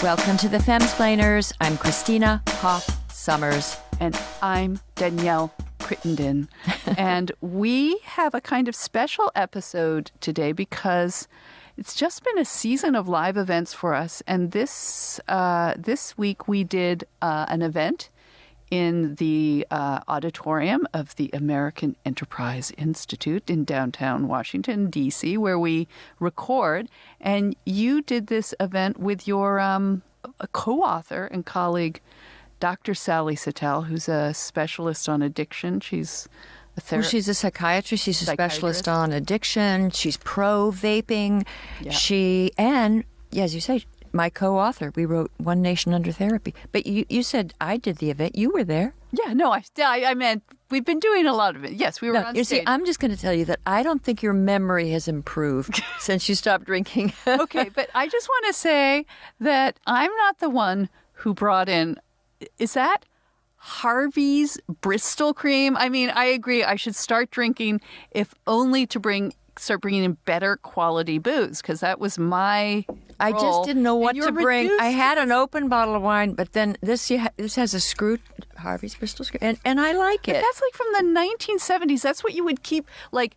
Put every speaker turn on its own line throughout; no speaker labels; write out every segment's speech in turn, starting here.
Welcome to the Femsplainers. I'm Christina Hoff Summers.
And I'm Danielle Christina. And we have a kind of special episode today because it's just been a season of live events for us. And this week we did an event in the auditorium of the American Enterprise Institute in downtown Washington, D.C., where we record. And you did this event with your co-author and colleague, Dr. Sally Satel, who's a specialist on addiction. She's a therapist.
Well, she's a psychiatrist. She's a specialist on addiction. She's pro-vaping. Yeah. And as you say, my co-author. We wrote One Nation Under Therapy. But you said I did the event. You were there.
Yeah, no, I meant we've been doing a lot of it. Yes, we were on stage.
You see, I'm just going to tell you that I don't think your memory has improved since you stopped drinking.
Okay, but I just want to say that I'm not the one who brought in, is that Harvey's Bristol cream? I mean, I agree. I should start drinking, if only to start bringing in better quality booze, because that was my
I
role.
just didn't know what to bring.
Reduced.
I had an open bottle of wine, but then this has a screw, Harvey's Bristol screw, and I like it.
But that's like from the 1970s. That's what you would keep, like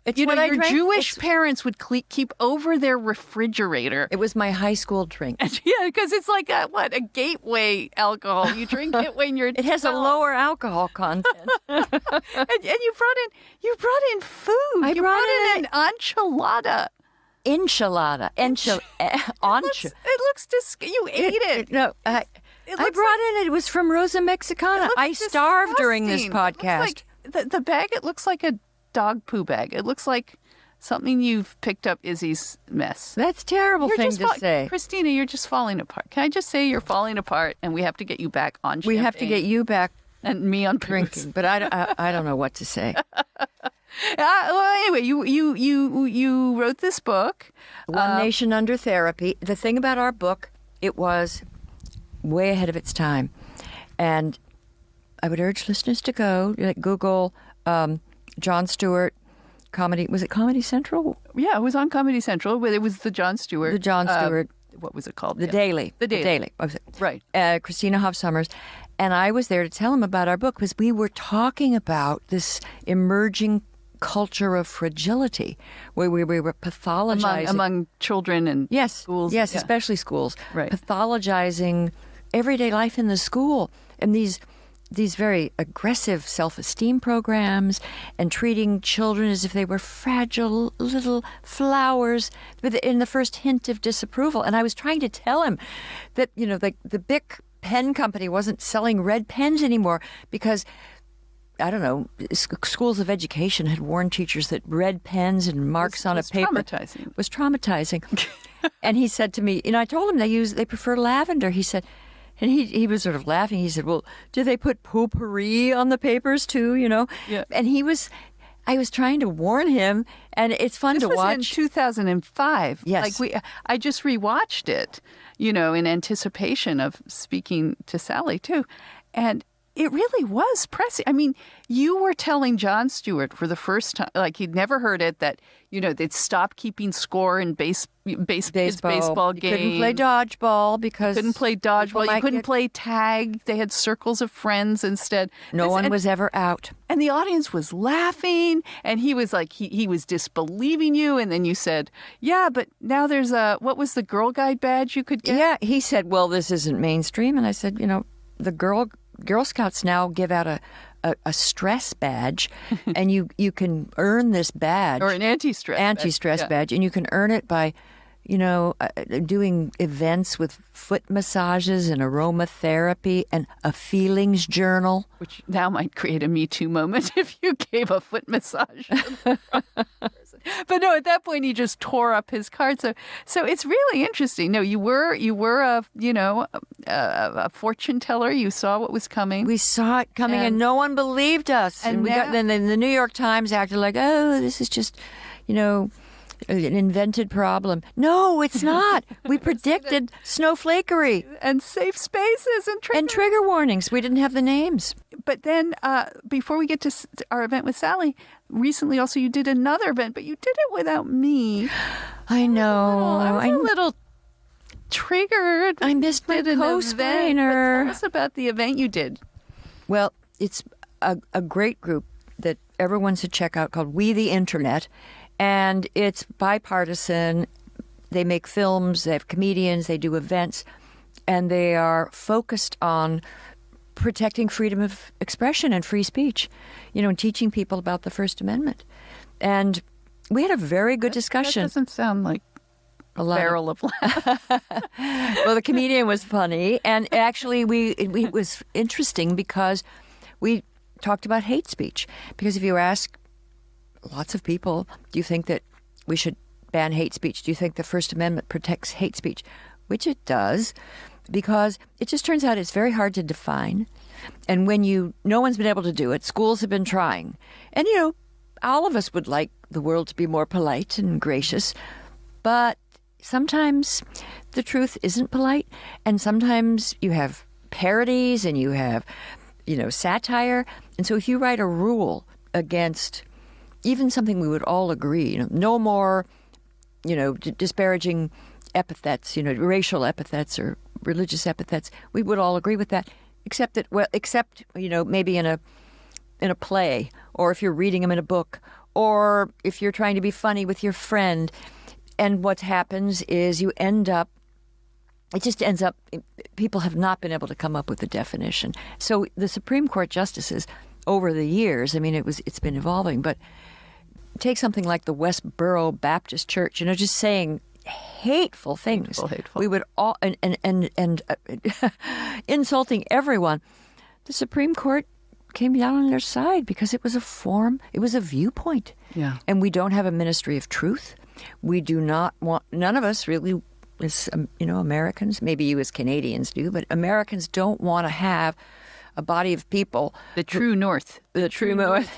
it's
you know,
what I
your
drank.
Jewish parents would keep over their refrigerator.
It was my high school drink.
Yeah, because it's like a gateway alcohol. You drink it when you're
It has
12.
a lower alcohol content.
and you brought in food. You brought in an enchilada.
Enchilada.
It looks disgusting. You ate it.
No, I brought in. It was from Rosa Mexicana. I starved during this podcast.
The bag, it looks like a dog poo bag. It looks like something you've picked up Izzy's mess.
That's a terrible thing to say.
Christina, you're just falling apart. Can I just say you're falling apart and we have to get you back on champagne?
We have to get you back
and me on
drinking, but I don't know what to say.
Well, anyway, you wrote this book,
One Nation Under Therapy. The thing about our book, it was way ahead of its time, and I would urge listeners to go Google Jon Stewart comedy. Was it Comedy Central?
Yeah, it was on Comedy Central, but it was the Jon Stewart.
The Jon Stewart.
What was it called?
The Daily.
The Daily.
Right. Christina Hoff Summers. And I was there to tell him about our book because we were talking about this emerging culture of fragility where we were pathologizing.
Among children and schools.
Yes, especially schools.
Right.
Pathologizing everyday life in the school. And these very aggressive self-esteem programs and treating children as if they were fragile little flowers in the first hint of disapproval. And I was trying to tell him that, the Bic pen company wasn't selling red pens anymore because, I don't know, schools of education had warned teachers that red pens and marks on a paper was traumatizing. And he said to me, I told him they prefer lavender. He said, and he was sort of laughing. He said, well, do they put potpourri on the papers too, Yeah. And I was trying to warn him, and it's fun to watch.
This was in 2005.
Yes.
I just rewatched it, in anticipation of speaking to Sally too. And it really was pressing. I mean, you were telling Jon Stewart for the first time, like he'd never heard it, that, they'd stop keeping score in baseball games.
Couldn't play dodgeball because...
Couldn't play dodgeball. You couldn't play tag. They had circles of friends instead.
No one was ever out.
And the audience was laughing, and he was like, he was disbelieving you. And then you said, yeah, but now there's what was the Girl Guide badge you could get?
Yeah, he said, well, this isn't mainstream. And I said, the Girl Scouts now give out a stress badge, and you can earn this badge.
Or an anti-stress
badge. And you can earn it by, doing events with foot massages and aromatherapy and a feelings journal.
Which now might create a Me Too moment if you gave a foot massage. But no, at that point he just tore up his card. So it's really interesting. No, you were a fortune teller. You saw what was coming.
We saw it coming, and no one believed us. And then the New York Times acted like, oh, this is just, an invented problem. No, it's not. We predicted snowflakery
and safe spaces and
trigger warnings. We didn't have the names.
But then before we get to our event with Sally, recently also you did another event, but you did it without me.
I know.
I was a little triggered.
I missed my
Did an event,
co-sprainer.
but tell us about the event you did.
Well, it's a great group that everyone should check out called We the Internet. And it's bipartisan. They make films, they have comedians, they do events, and they are focused on protecting freedom of expression and free speech, and teaching people about the First Amendment. And we had a very good discussion.
That doesn't sound like a barrel of laughs.
Well, the comedian was funny, and actually it was interesting because we talked about hate speech. Because if you ask lots of people, do you think that we should ban hate speech? Do you think the First Amendment protects hate speech? Which it does, because it just turns out it's very hard to define. And when no one's been able to do it, schools have been trying. And, all of us would like the world to be more polite and gracious, but sometimes the truth isn't polite, and sometimes you have parodies and you have, satire. And so if you write a rule against even something we would all agree, no more, disparaging epithets, racial epithets or religious epithets, we would all agree with that, except maybe in a play, or if you're reading them in a book, or if you're trying to be funny with your friend. And what happens is it just ends up, people have not been able to come up with a definition. So the Supreme Court justices over the years, it's been evolving, but take something like the Westboro Baptist Church, just saying hateful things.
Hateful.
We would all, and insulting everyone. The Supreme Court came down on their side because it was a viewpoint.
Yeah.
And we don't have a ministry of truth. We do not want, none of us really, as Americans, maybe you as Canadians do, but Americans don't want to have a body of people.
The true north.
The true north.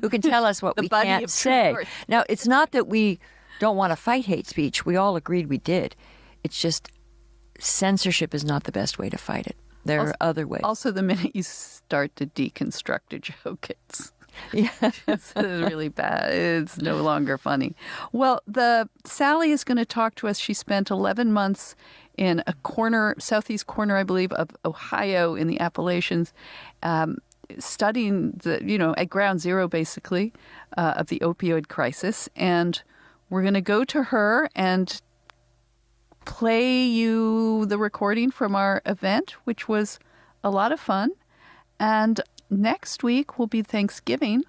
Who can tell us what we can't say. North. Now, it's not that we don't want to fight hate speech. We all agreed we did. It's just censorship is not the best way to fight it. There are other ways.
Also, the minute you start to deconstruct a joke, it's really bad. It's no longer funny. Well, Sally is going to talk to us. She spent 11 months in a southeast corner, I believe, of Ohio in the Appalachians, studying at ground zero, basically, of the opioid crisis. And we're going to go to her and play you the recording from our event, which was a lot of fun. And next week will be Thanksgiving,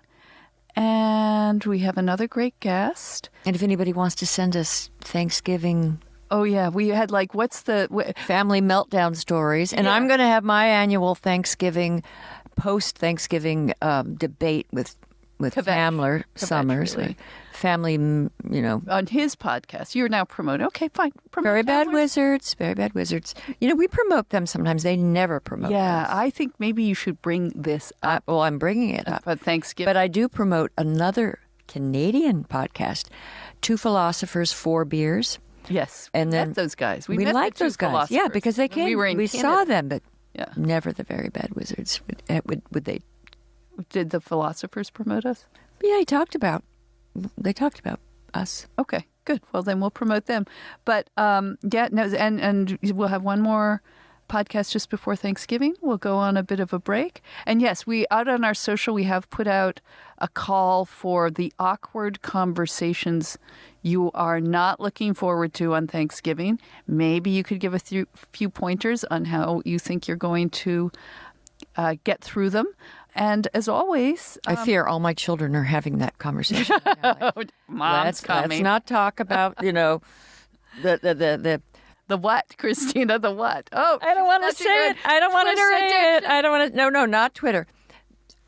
and we have another great guest.
And if anybody wants to send us Thanksgiving...
Oh, yeah. We had what's the...
family meltdown stories. And I'm going to have my annual Thanksgiving, post-Thanksgiving debate with Hamler Summers.
Really.
Family,
on his podcast. You're now promoting. Okay, fine.
Very Bad Wizards. We promote them sometimes. They never promote us.
I think maybe you should bring this up.
Well, I'm bringing it up.
But Thanksgiving.
But I do promote another Canadian podcast, Two Philosophers, Four Beers.
Yes.
And then
met those guys.
We like those guys. Yeah, because they came. We saw them, but never the Very Bad Wizards. Would they?
Did the Philosophers promote us?
Yeah, they talked about us.
Okay, good. Well, then we'll promote them. But and we'll have one more podcast just before Thanksgiving. We'll go on a bit of a break. And yes, we out on our social, we have put out a call for the awkward conversations you are not looking forward to on Thanksgiving. Maybe you could give a few pointers on how you think you're going to get through them. And as always,
I fear all my children are having that conversation.
Mom's coming.
Let's not talk about the
what, Christina? The what? Oh,
I don't want to say it. I don't want to say it. I don't want to. No, not Twitter.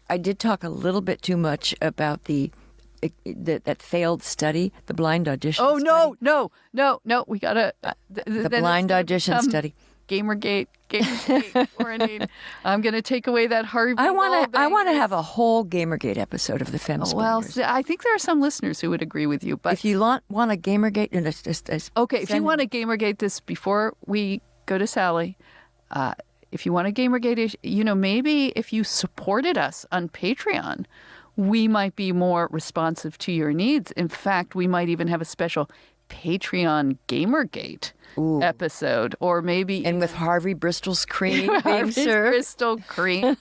I did talk a little bit too much about that failed study, the blind audition.
Oh
study.
No! We gotta
the blind audition study.
Gamergate, warning. I'm going to take away that Harvey.
I want to have a whole Gamergate episode of the Femmes.
Well, I think there are some listeners who would agree with you. But
if you want a Gamergate,
if you want to Gamergate this before we go to Sally, if you want to Gamergate, maybe if you supported us on Patreon, we might be more responsive to your needs. In fact, we might even have a special Patreon Gamergate episode, or maybe
And with Harvey Bristol's cream being
Harvey's
served.
Bristol cream.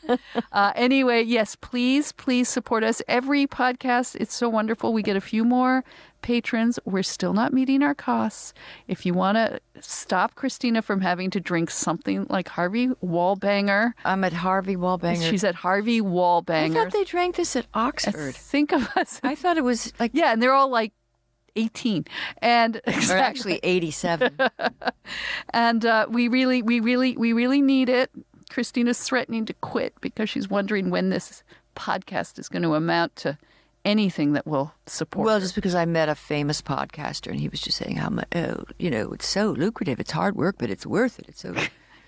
Anyway, yes, please support us. Every podcast, it's so wonderful. We get a few more patrons. We're still not meeting our costs. If you want to stop Christina from having to drink something like Harvey Wallbanger.
I'm at Harvey Wallbanger.
She's at Harvey Wallbanger.
I thought they drank this at Oxford.
Think of us.
I thought it was like...
Yeah, and they're all like 18 and
Or actually 87.
And we really need it. Christina's threatening to quit because she's wondering when this podcast is going to amount to anything that will support
Well,
her.
just because I met a famous podcaster and he was just saying how much, it's so lucrative. It's hard work, but it's worth it. It's so...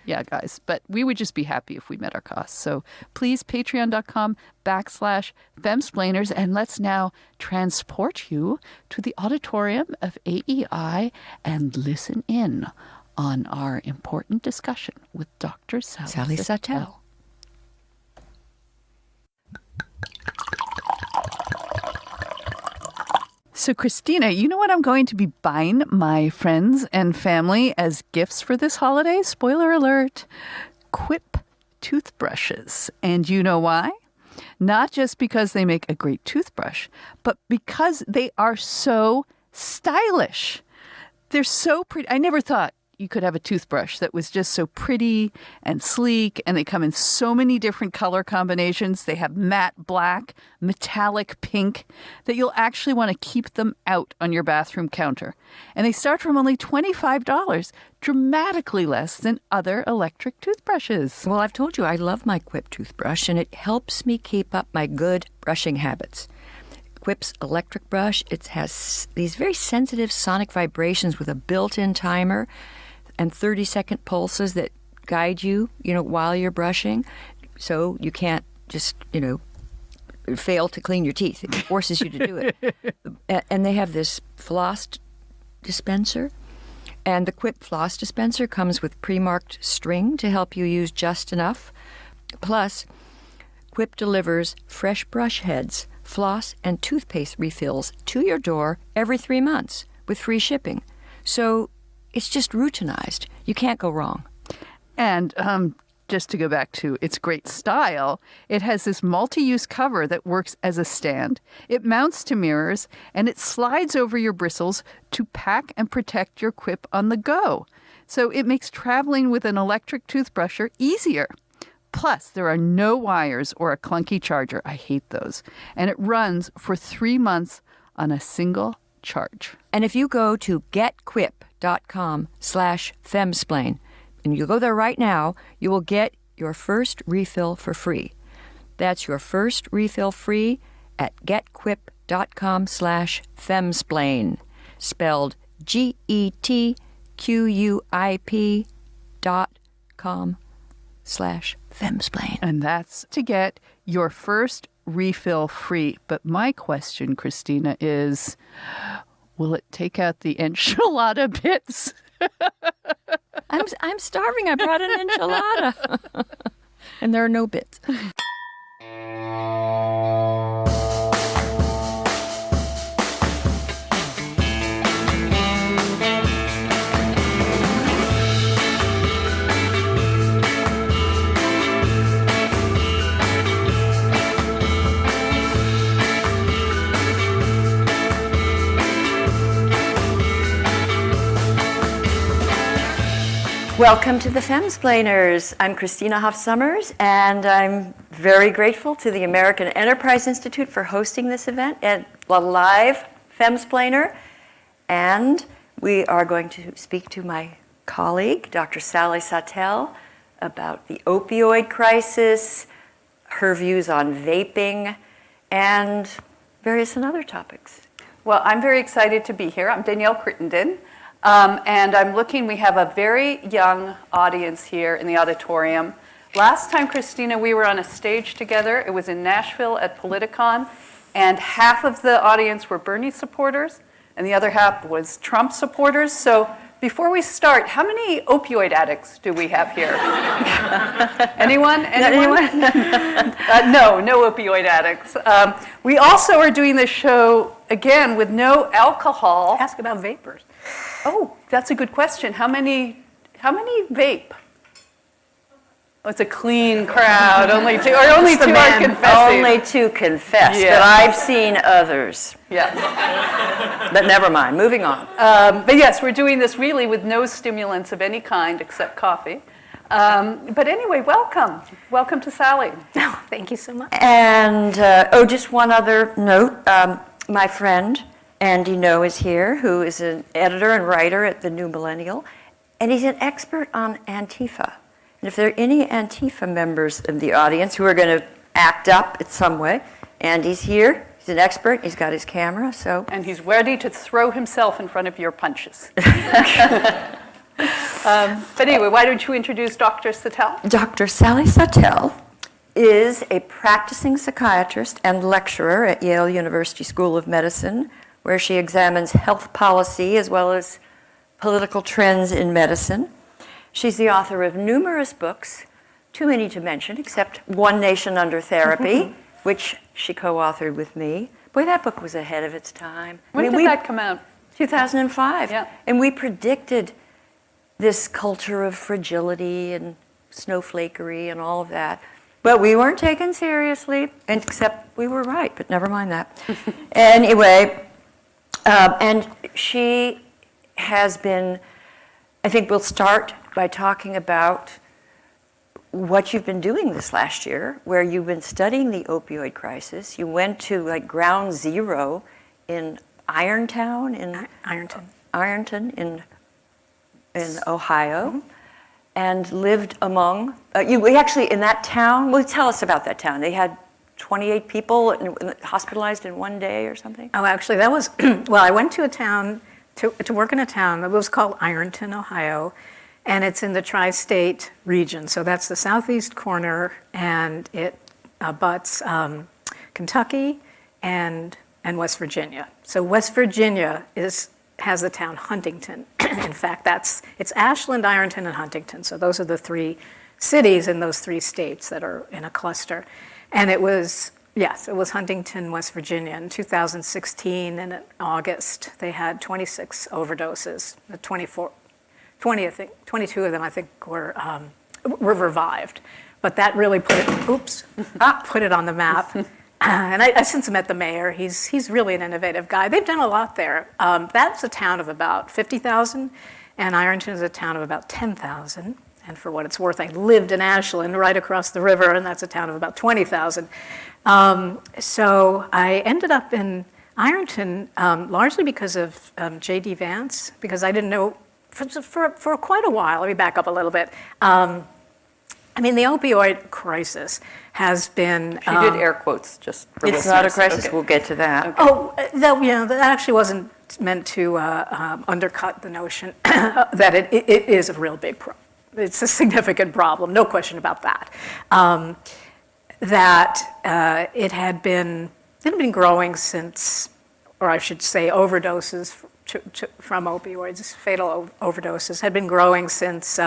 Yeah, guys. But we would just be happy if we met our costs. So please, patreon.com/Femsplainers. And let's now transport you to the auditorium of AEI and listen in on our important discussion with Dr. Sally
Satel.
So, Christina, you know what I'm going to be buying my friends and family as gifts for this holiday? Spoiler alert, Quip toothbrushes. And you know why? Not just because they make a great toothbrush, but because they are so stylish. They're so pretty. I never thought you could have a toothbrush that was just so pretty and sleek, and they come in so many different color combinations. They have matte black, metallic pink, that you'll actually want to keep them out on your bathroom counter. And they start from only $25, dramatically less than other electric toothbrushes.
Well, I've told you I love my Quip toothbrush, and it helps me keep up my good brushing habits. Quip's electric brush, it has these very sensitive sonic vibrations with a built-in timer and 30-second pulses that guide you, while you're brushing. So you can't just, fail to clean your teeth. It forces you to do it. And they have this floss dispenser. And the Quip floss dispenser comes with pre-marked string to help you use just enough. Plus, Quip delivers fresh brush heads, floss, and toothpaste refills to your door every 3 months with free shipping. So it's just routinized. You can't go wrong.
And just to go back to its great style, it has this multi-use cover that works as a stand. It mounts to mirrors, and it slides over your bristles to pack and protect your Quip on the go. So it makes traveling with an electric toothbrusher easier. Plus, there are no wires or a clunky charger. I hate those. And it runs for 3 months on a single charge.
And if you go to getquip.com/femsplain, and you go there right now, you will get your first refill for free. That's your first refill free at getquip.com/femsplain, spelled GETQUIP.com/femsplain.
And that's to get your first refill free. But my question, Christina, is, will it take out the enchilada bits?
I'm starving. I brought an enchilada. And there are no bits. Welcome to the Femsplainers. I'm Christina Hoff-Summers, and I'm very grateful to the American Enterprise Institute for hosting this event at the live Femsplainer. And we are going to speak to my colleague, Dr. Sally Satel, about the opioid crisis, her views on vaping, and various other topics.
Well, I'm very excited to be here. I'm Danielle Christina. And I'm looking, we have a very young audience here in the auditorium. Last time, Christina, we were on a stage together. It was in Nashville at Politicon, and half of the audience were Bernie supporters, and the other half was Trump supporters. So before we start, how many opioid addicts do we have here? Anyone? Anyone? No opioid addicts. We also are doing this show, again, with no alcohol.
Ask about vapors.
Oh, that's a good question. How many vape? Oh, it's a clean crowd. Only two are confessing.
Only two confess,
Yeah.
but I've seen others.
Yeah.
But never mind, moving on.
But yes, we're doing this really with no stimulants of any kind except coffee. But anyway, welcome. Welcome to Sally.
Oh, thank you so much.
And, just one other note. My friend, Andy No, is here, who is an editor and writer at the New Millennial, and he's an expert on Antifa. And if there are any Antifa members in the audience who are going to act up in some way, Andy's here. He's an expert. He's got his camera, so.
And he's ready to throw himself in front of your punches. But anyway, why don't you introduce Dr. Satel?
Dr. Sally Satel is a practicing psychiatrist and lecturer at Yale University School of Medicine, where she examines health policy as well as political trends in medicine. She's the author of numerous books, too many to mention, except One Nation Under Therapy, which she co-authored with me. Boy, that book was ahead of its time.
When did that come out?
2005.
Yeah.
And we predicted this culture of fragility and snowflakery and all of that. But we weren't taken seriously, except we were right, but never mind that. Anyway, and she has been, I think we'll start by talking about what you've been doing this last year, where you've been studying the opioid crisis. You went to like ground zero in Ironton in Ohio, and lived among, we actually, in that town, well, tell us about that town. They had 28 people hospitalized in one day or something?
Oh, actually, that was, well, I went to a town, to work in a town that was called Ironton, Ohio, and it's in the tri-state region. So that's the southeast corner, and it abuts Kentucky and West Virginia. So West Virginia has the town Huntington. In fact, it's Ashland, Ironton, and Huntington. So those are the three cities in those three states that are in a cluster. And it was Huntington, West Virginia. In 2016, and in August, they had 26 overdoses. 22 of them, I think, were revived. But that really put it on the map. And I since met the mayor. He's really an innovative guy. They've done a lot there. That's a town of about 50,000, and Ironton is a town of about 10,000. And for what it's worth, I lived in Ashland, right across the river, and that's a town of about 20,000. So I ended up in Ironton largely because of J.D. Vance, because I didn't know for quite a while. Let me back up a little bit. I mean, the opioid crisis has been.
She did air quotes just for
It's
listeners.
not a crisis.
Okay.
We'll get to that.
Okay.
Oh, that actually wasn't meant to undercut the notion that it is a real big problem. It's a significant problem, no question about that. It had been growing since, or I should say, overdoses from opioids, fatal overdoses, had been growing since.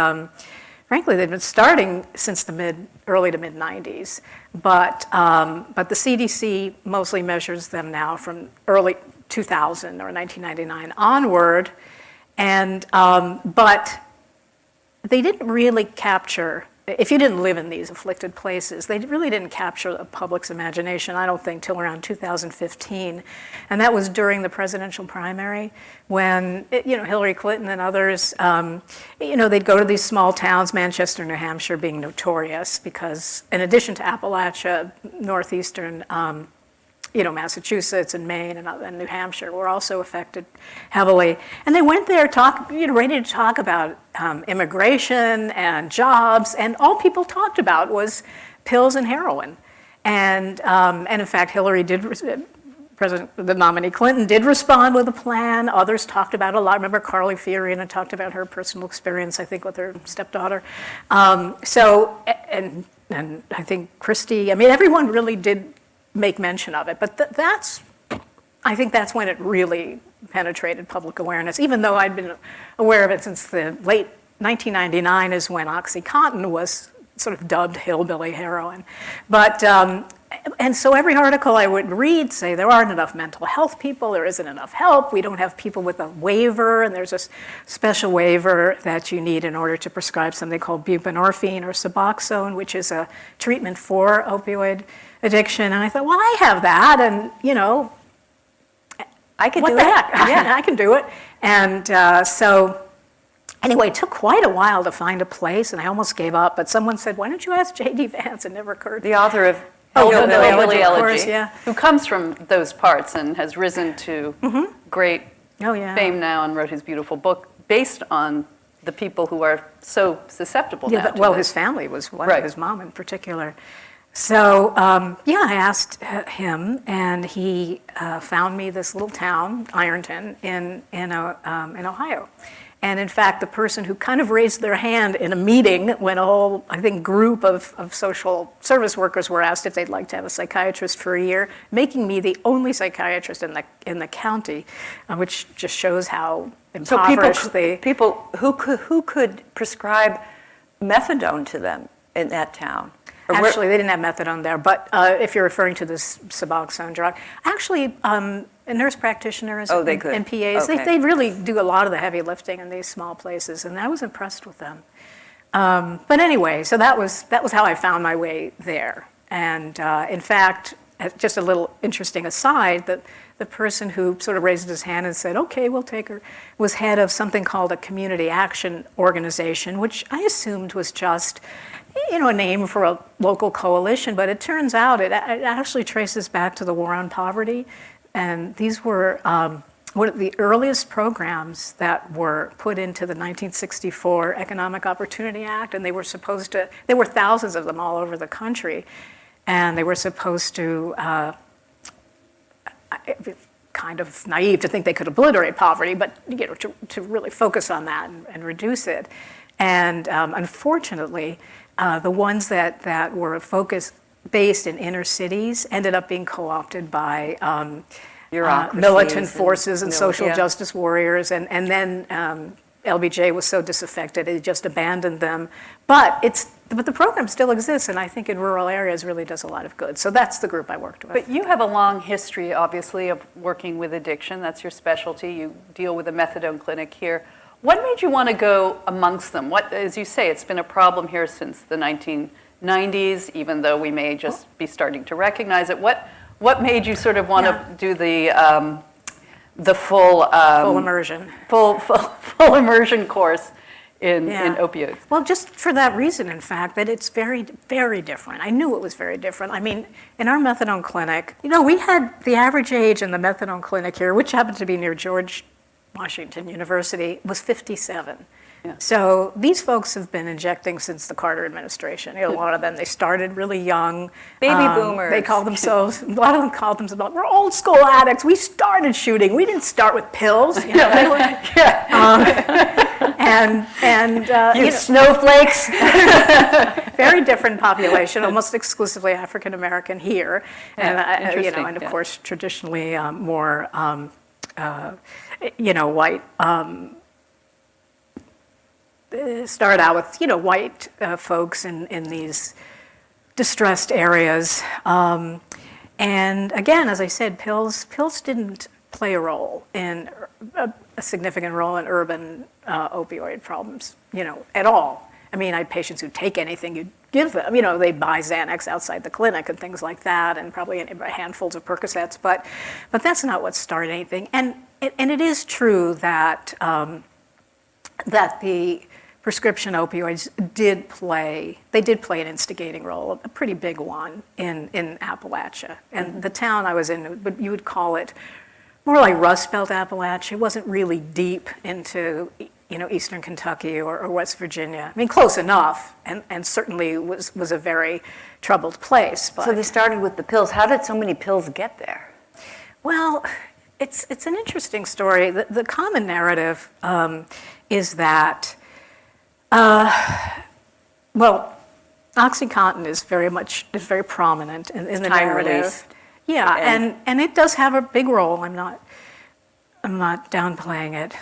Frankly, they've been starting since the early to mid 90s, but the CDC mostly measures them now from early 2000 or 1999 onward, and but they didn't really capture. If you didn't live in these afflicted places, they really didn't capture the public's imagination, I don't think, till around 2015. And that was during the presidential primary when, Hillary Clinton and others, they'd go to these small towns, Manchester, New Hampshire being notorious because in addition to Appalachia, northeastern Massachusetts and Maine and New Hampshire were also affected heavily. And they went there ready to talk about immigration and jobs, and all people talked about was pills and heroin. And in fact, Hillary the nominee Clinton did respond with a plan. Others talked about it a lot. Remember Carly Fiorina talked about her personal experience, I think, with her stepdaughter. And I think Christie, everyone really did make mention of it, but I think that's when it really penetrated public awareness, even though I'd been aware of it since the late 1999 is when OxyContin was sort of dubbed hillbilly heroin. But And so every article I would read say there aren't enough mental health people, there isn't enough help, we don't have people with a waiver, and there's a special waiver that you need in order to prescribe something called buprenorphine or Suboxone, which is a treatment for opioid addiction. And I thought, well, I have that, and
I could
what
do
the
it.
heck?
Yeah.
I can do it. And so anyway, it took quite a while to find a place, and I almost gave up. But someone said, why don't you ask J.D. Vance? It never occurred to me.
The author of
Hillbilly
Hillbilly
Elegy, of course,
Elegy,
yeah.
who comes from those parts and has risen to great
Oh, yeah.
fame now and wrote his beautiful book based on the people who are so susceptible now to
Well,
this.
his family was one,
Right.
his mom in particular. So, I asked him, and he found me this little town, Ironton, in Ohio. And in fact, the person who kind of raised their hand in a meeting when a whole, I think, group of social service workers were asked if they'd like to have a psychiatrist for a year, making me the only psychiatrist in the county, which just shows how
So
impoverished
people who could prescribe methadone to them in that town? Or where-
Actually, they didn't have methadone there, but if you're referring to this Suboxone drug, actually, nurse practitioners
Oh, they could.
and PAs,
Okay.
they really do a lot of the heavy lifting in these small places, and I was impressed with them. But anyway, so that was how I found my way there. And in fact, just a little interesting aside, that the person who sort of raised his hand and said, okay, we'll take her, was head of something called a community action organization, which I assumed was just a name for a local coalition, but it turns out it actually traces back to the war on poverty. And these were one of the earliest programs that were put into the 1964 Economic Opportunity Act, and there were thousands of them all over the country, and they were supposed to, kind of naive to think they could obliterate poverty, but to really focus on that and reduce it. And unfortunately, the ones that were based in inner cities ended up being co-opted by
Bureaucracies
militant forces and social
yeah.
justice warriors, and then LBJ was so disaffected it just abandoned them. But the program still exists, and I think in rural areas really does a lot of good. So that's the group I worked with.
But you have a long history, obviously, of working with addiction. That's your specialty. You deal with a methadone clinic here. What made you want to go amongst them? As you say, it's been a problem here since the 1990s, even though we may just be starting to recognize it. What made you sort of want to do the full
immersion,
full immersion course in opioids?
Well, just for that reason, in fact, that it's very, very different. I knew it was very different. I mean, in our methadone clinic, we had the average age in the methadone clinic here, which happened to be near George Washington University, was 57.
Yeah.
So these folks have been injecting since the Carter administration. A lot of them, they started really young.
Baby boomers.
They call themselves, a lot of them called themselves, we're old school addicts. We started shooting. We didn't start with pills. They were,
you snowflakes.
very different population, almost exclusively African American here, and and of course traditionally more white. Started out with white folks in these distressed areas, and again, as I said, pills didn't play a significant role in urban opioid problems, at all. I mean, I had patients who'd take anything you'd give them. They'd buy Xanax outside the clinic and things like that, and probably handfuls of Percocets. But that's not what started anything. And it is true that that the prescription opioids did play an instigating role, a pretty big one in Appalachia. And the town I was in, but you would call it more like Rust Belt Appalachia. It wasn't really deep into eastern Kentucky or West Virginia. I mean, close enough, and certainly was a very troubled place. But,
So they started with the pills. How did so many pills get there?
well, it's an interesting story. The common narrative is that, OxyContin is very prominent in the
time
narrative.
released.
Yeah, and it does have a big role. I'm not downplaying it.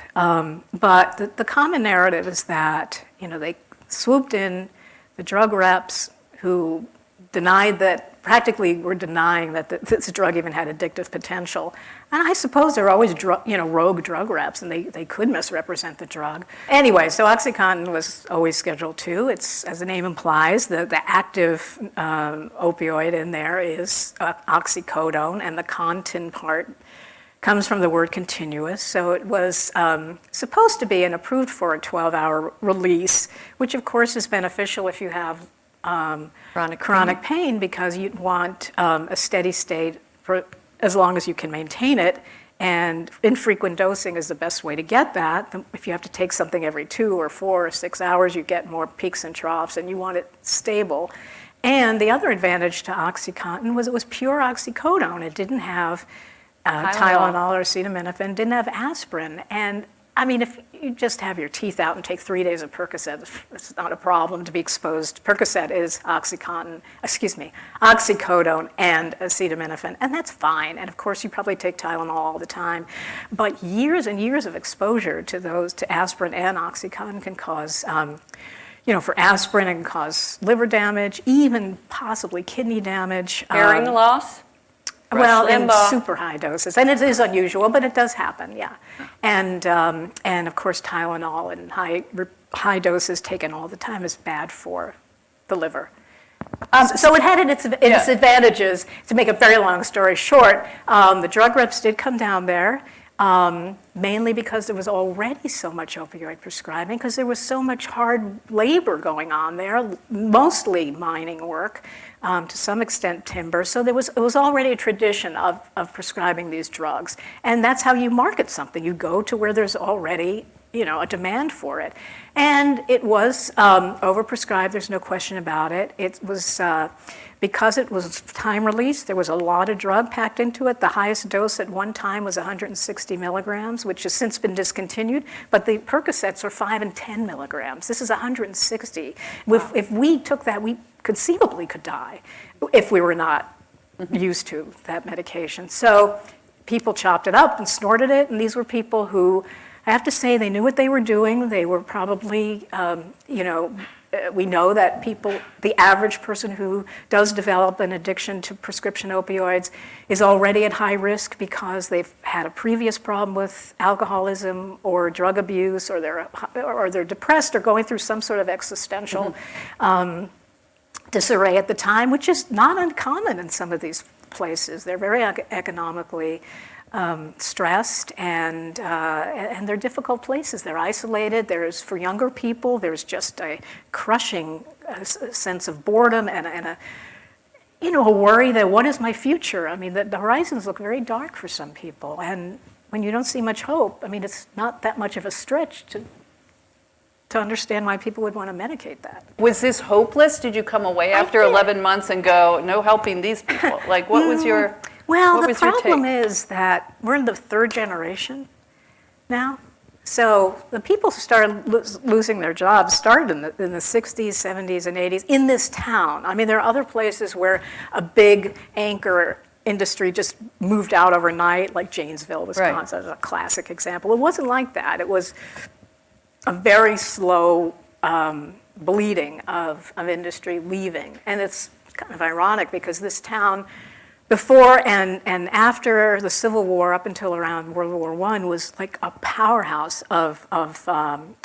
But the common narrative is that, they swooped in, the drug reps who denied that practically were denying that this drug even had addictive potential. And I suppose there are always rogue drug reps, and they could misrepresent the drug. Anyway, so OxyContin was always Schedule II. It's, as the name implies, the active opioid in there is oxycodone, and the contin part comes from the word continuous. So it was supposed to be and approved for a 12-hour release, which of course is beneficial if you have chronic pain, because you'd want a steady state for as long as you can maintain it. And infrequent dosing is the best way to get that. If you have to take something every 2 or 4 or 6 hours, you get more peaks and troughs, and you want it stable. And the other advantage to OxyContin was it was pure oxycodone. It didn't have Tylenol or acetaminophen, didn't have aspirin. And I mean, if you just have your teeth out and take 3 days of Percocet, it's not a problem to be exposed. Percocet is oxycodone and acetaminophen, and that's fine. And of course, you probably take Tylenol all the time. But years and years of exposure to aspirin and oxycodone can cause, for aspirin, it can cause liver damage, even possibly kidney damage.
Hearing loss?
Well, in super high doses, and it is unusual, but it does happen, yeah. And of course, Tylenol in high doses taken all the time is bad for the liver. So it had its advantages. To make a very long story short, the drug reps did come down there, mainly because there was already so much opioid prescribing, because there was so much hard labor going on there, mostly mining work, to some extent timber. So it was already a tradition of prescribing these drugs. And that's how you market something. You go to where there's already a demand for it. And it was overprescribed, there's no question about it. It was, because it was time release, there was a lot of drug packed into it. The highest dose at one time was 160 milligrams, which has since been discontinued, but the Percocets are 5 and 10 milligrams. This is 160. Wow. If we took that, we conceivably could die if we were not used to that medication. So people chopped it up and snorted it, and these were people who, I have to say, they knew what they were doing. They were probably, we know that the average person who does develop an addiction to prescription opioids is already at high risk because they've had a previous problem with alcoholism or drug abuse, or they're depressed or going through some sort of existential disarray at the time, which is not uncommon in some of these places. They're very economically stressed, and they're difficult places. They're isolated. For younger people, there's just a crushing sense of boredom and a worry that, what is my future? I mean, the horizons look very dark for some people, and when you don't see much hope, I mean, it's not that much of a stretch to understand why people would want to medicate that.
Was this hopeless? Did you come away after 11 months and go, no helping these people? Like, what was your...
Well, the problem is that we're in the third generation now. So the people who started losing their jobs started in the 60s, 70s, and 80s in this town. I mean, there are other places where a big anchor industry just moved out overnight, like Janesville, Wisconsin, is a classic example. It wasn't like that. It was a very slow bleeding of industry leaving. And it's kind of ironic because this town, before and after the Civil War, up until around World War I, was like a powerhouse of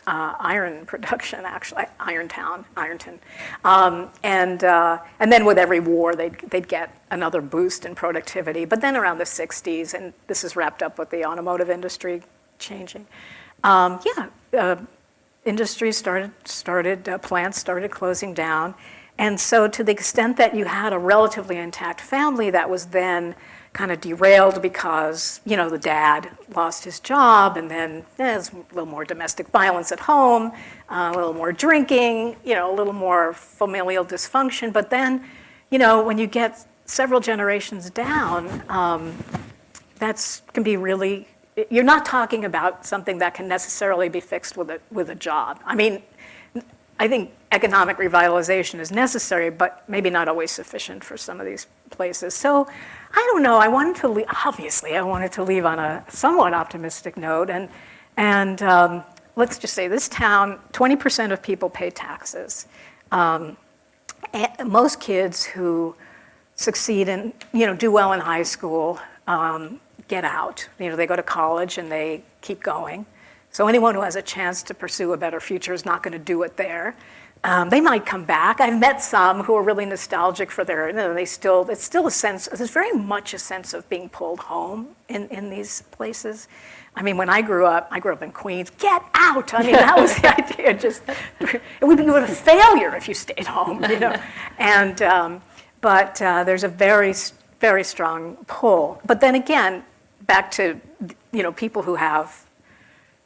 iron production, actually, Ironton. And then with every war, they'd get another boost in productivity. But then around the 60s, and this is wrapped up with the automotive industry changing, industry plants started closing down. And so to the extent that you had a relatively intact family that was then kind of derailed because, the dad lost his job, and then there's a little more domestic violence at home, a little more drinking, a little more familial dysfunction. But then, when you get several generations down, can be really, you're not talking about something that can necessarily be fixed with a job. I mean, I think economic revitalization is necessary, but maybe not always sufficient for some of these places. So I don't know. I wanted to leave on a somewhat optimistic note. And let's just say this town, 20% of people pay taxes. Most kids who succeed and, do well in high school, get out. They go to college and they keep going. So anyone who has a chance to pursue a better future is not going to do it there. They might come back. I've met some who are really nostalgic for their, it's still a sense, there's very much a sense of being pulled home in these places. I mean, when I grew up in Queens, get out. I mean, that was the idea. It would be a failure if you stayed home, And, but there's a very, very strong pull. But then again, back to, people who have,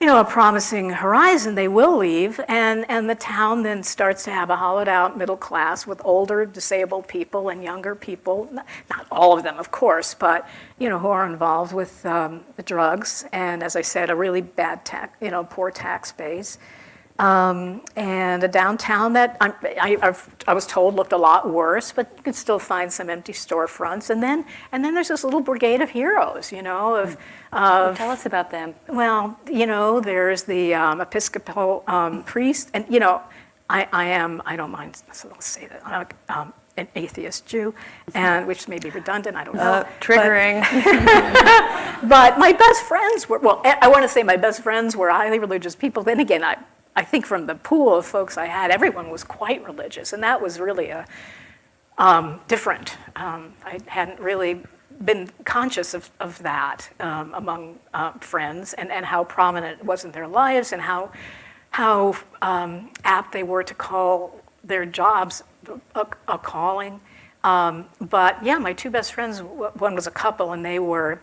a promising horizon, they will leave, and the town then starts to have a hollowed out middle class with older disabled people and younger people, not all of them, of course, but, who are involved with the drugs, and as I said, a really bad poor tax base. And a downtown that I was told looked a lot worse, but you could still find some empty storefronts. And then there's this little brigade of heroes, of
tell us about them.
Well, there's the Episcopal priest, and I don't mind, so I'll say that. An atheist Jew, and which may be redundant, I don't know.
Triggering.
But my best friends were, I want to say my best friends were highly religious people. Then again, I think from the pool of folks I had, everyone was quite religious, and that was really different. I hadn't really been conscious of that among friends, and how prominent it was in their lives, and how apt they were to call their jobs a calling. But yeah, my two best friends, one was a couple, and they were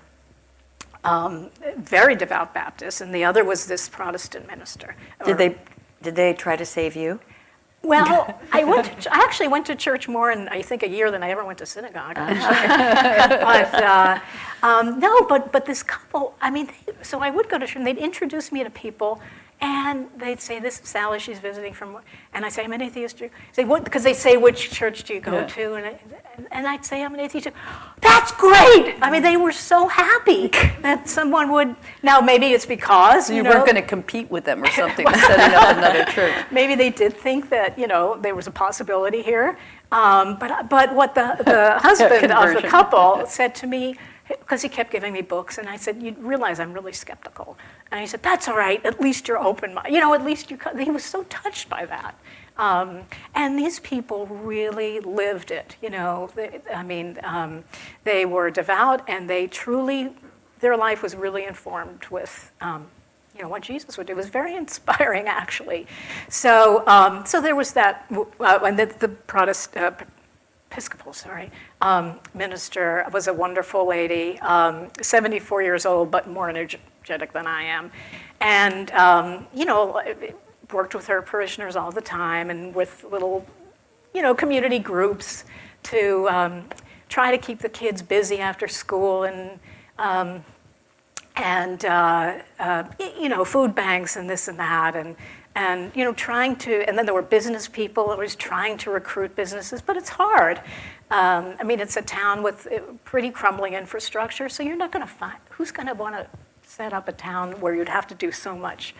very devout Baptists, and the other was this Protestant minister.
Did they try to save you?
Well, I actually went to church more in, I think, a year than I ever went to synagogue. But this couple, I mean, so I would go to church, and they'd introduce me to people, and they'd say, "This is Sally, she's visiting from," and I say, "I'm an atheist Jew." Say, "What?" Because they say, "Which church do you go to?" And I'd say, "I'm an atheist Jew." That's great! I mean, they were so happy that someone would, now maybe it's because,
you weren't going to compete with them or something, setting up another church.
Maybe they did think that, there was a possibility here. But what the husband of the couple said to me, because he kept giving me books, and I said, "You realize I'm really skeptical." And he said, "That's all right, at least you're open-minded. At least you," he was so touched by that. And these people really lived it, they were devout, and they truly, their life was really informed with, what Jesus would do. It was very inspiring, actually. So there was that, and the Episcopal, minister was a wonderful lady, 74 years old, but more energetic than I am. And, worked with her parishioners all the time, and with little, community groups to try to keep the kids busy after school, and food banks and this and that, and trying to, and then there were business people that was trying to recruit businesses, but it's hard. It's a town with pretty crumbling infrastructure, so you're not going to find, who's going to want to set up a town where you'd have to do so much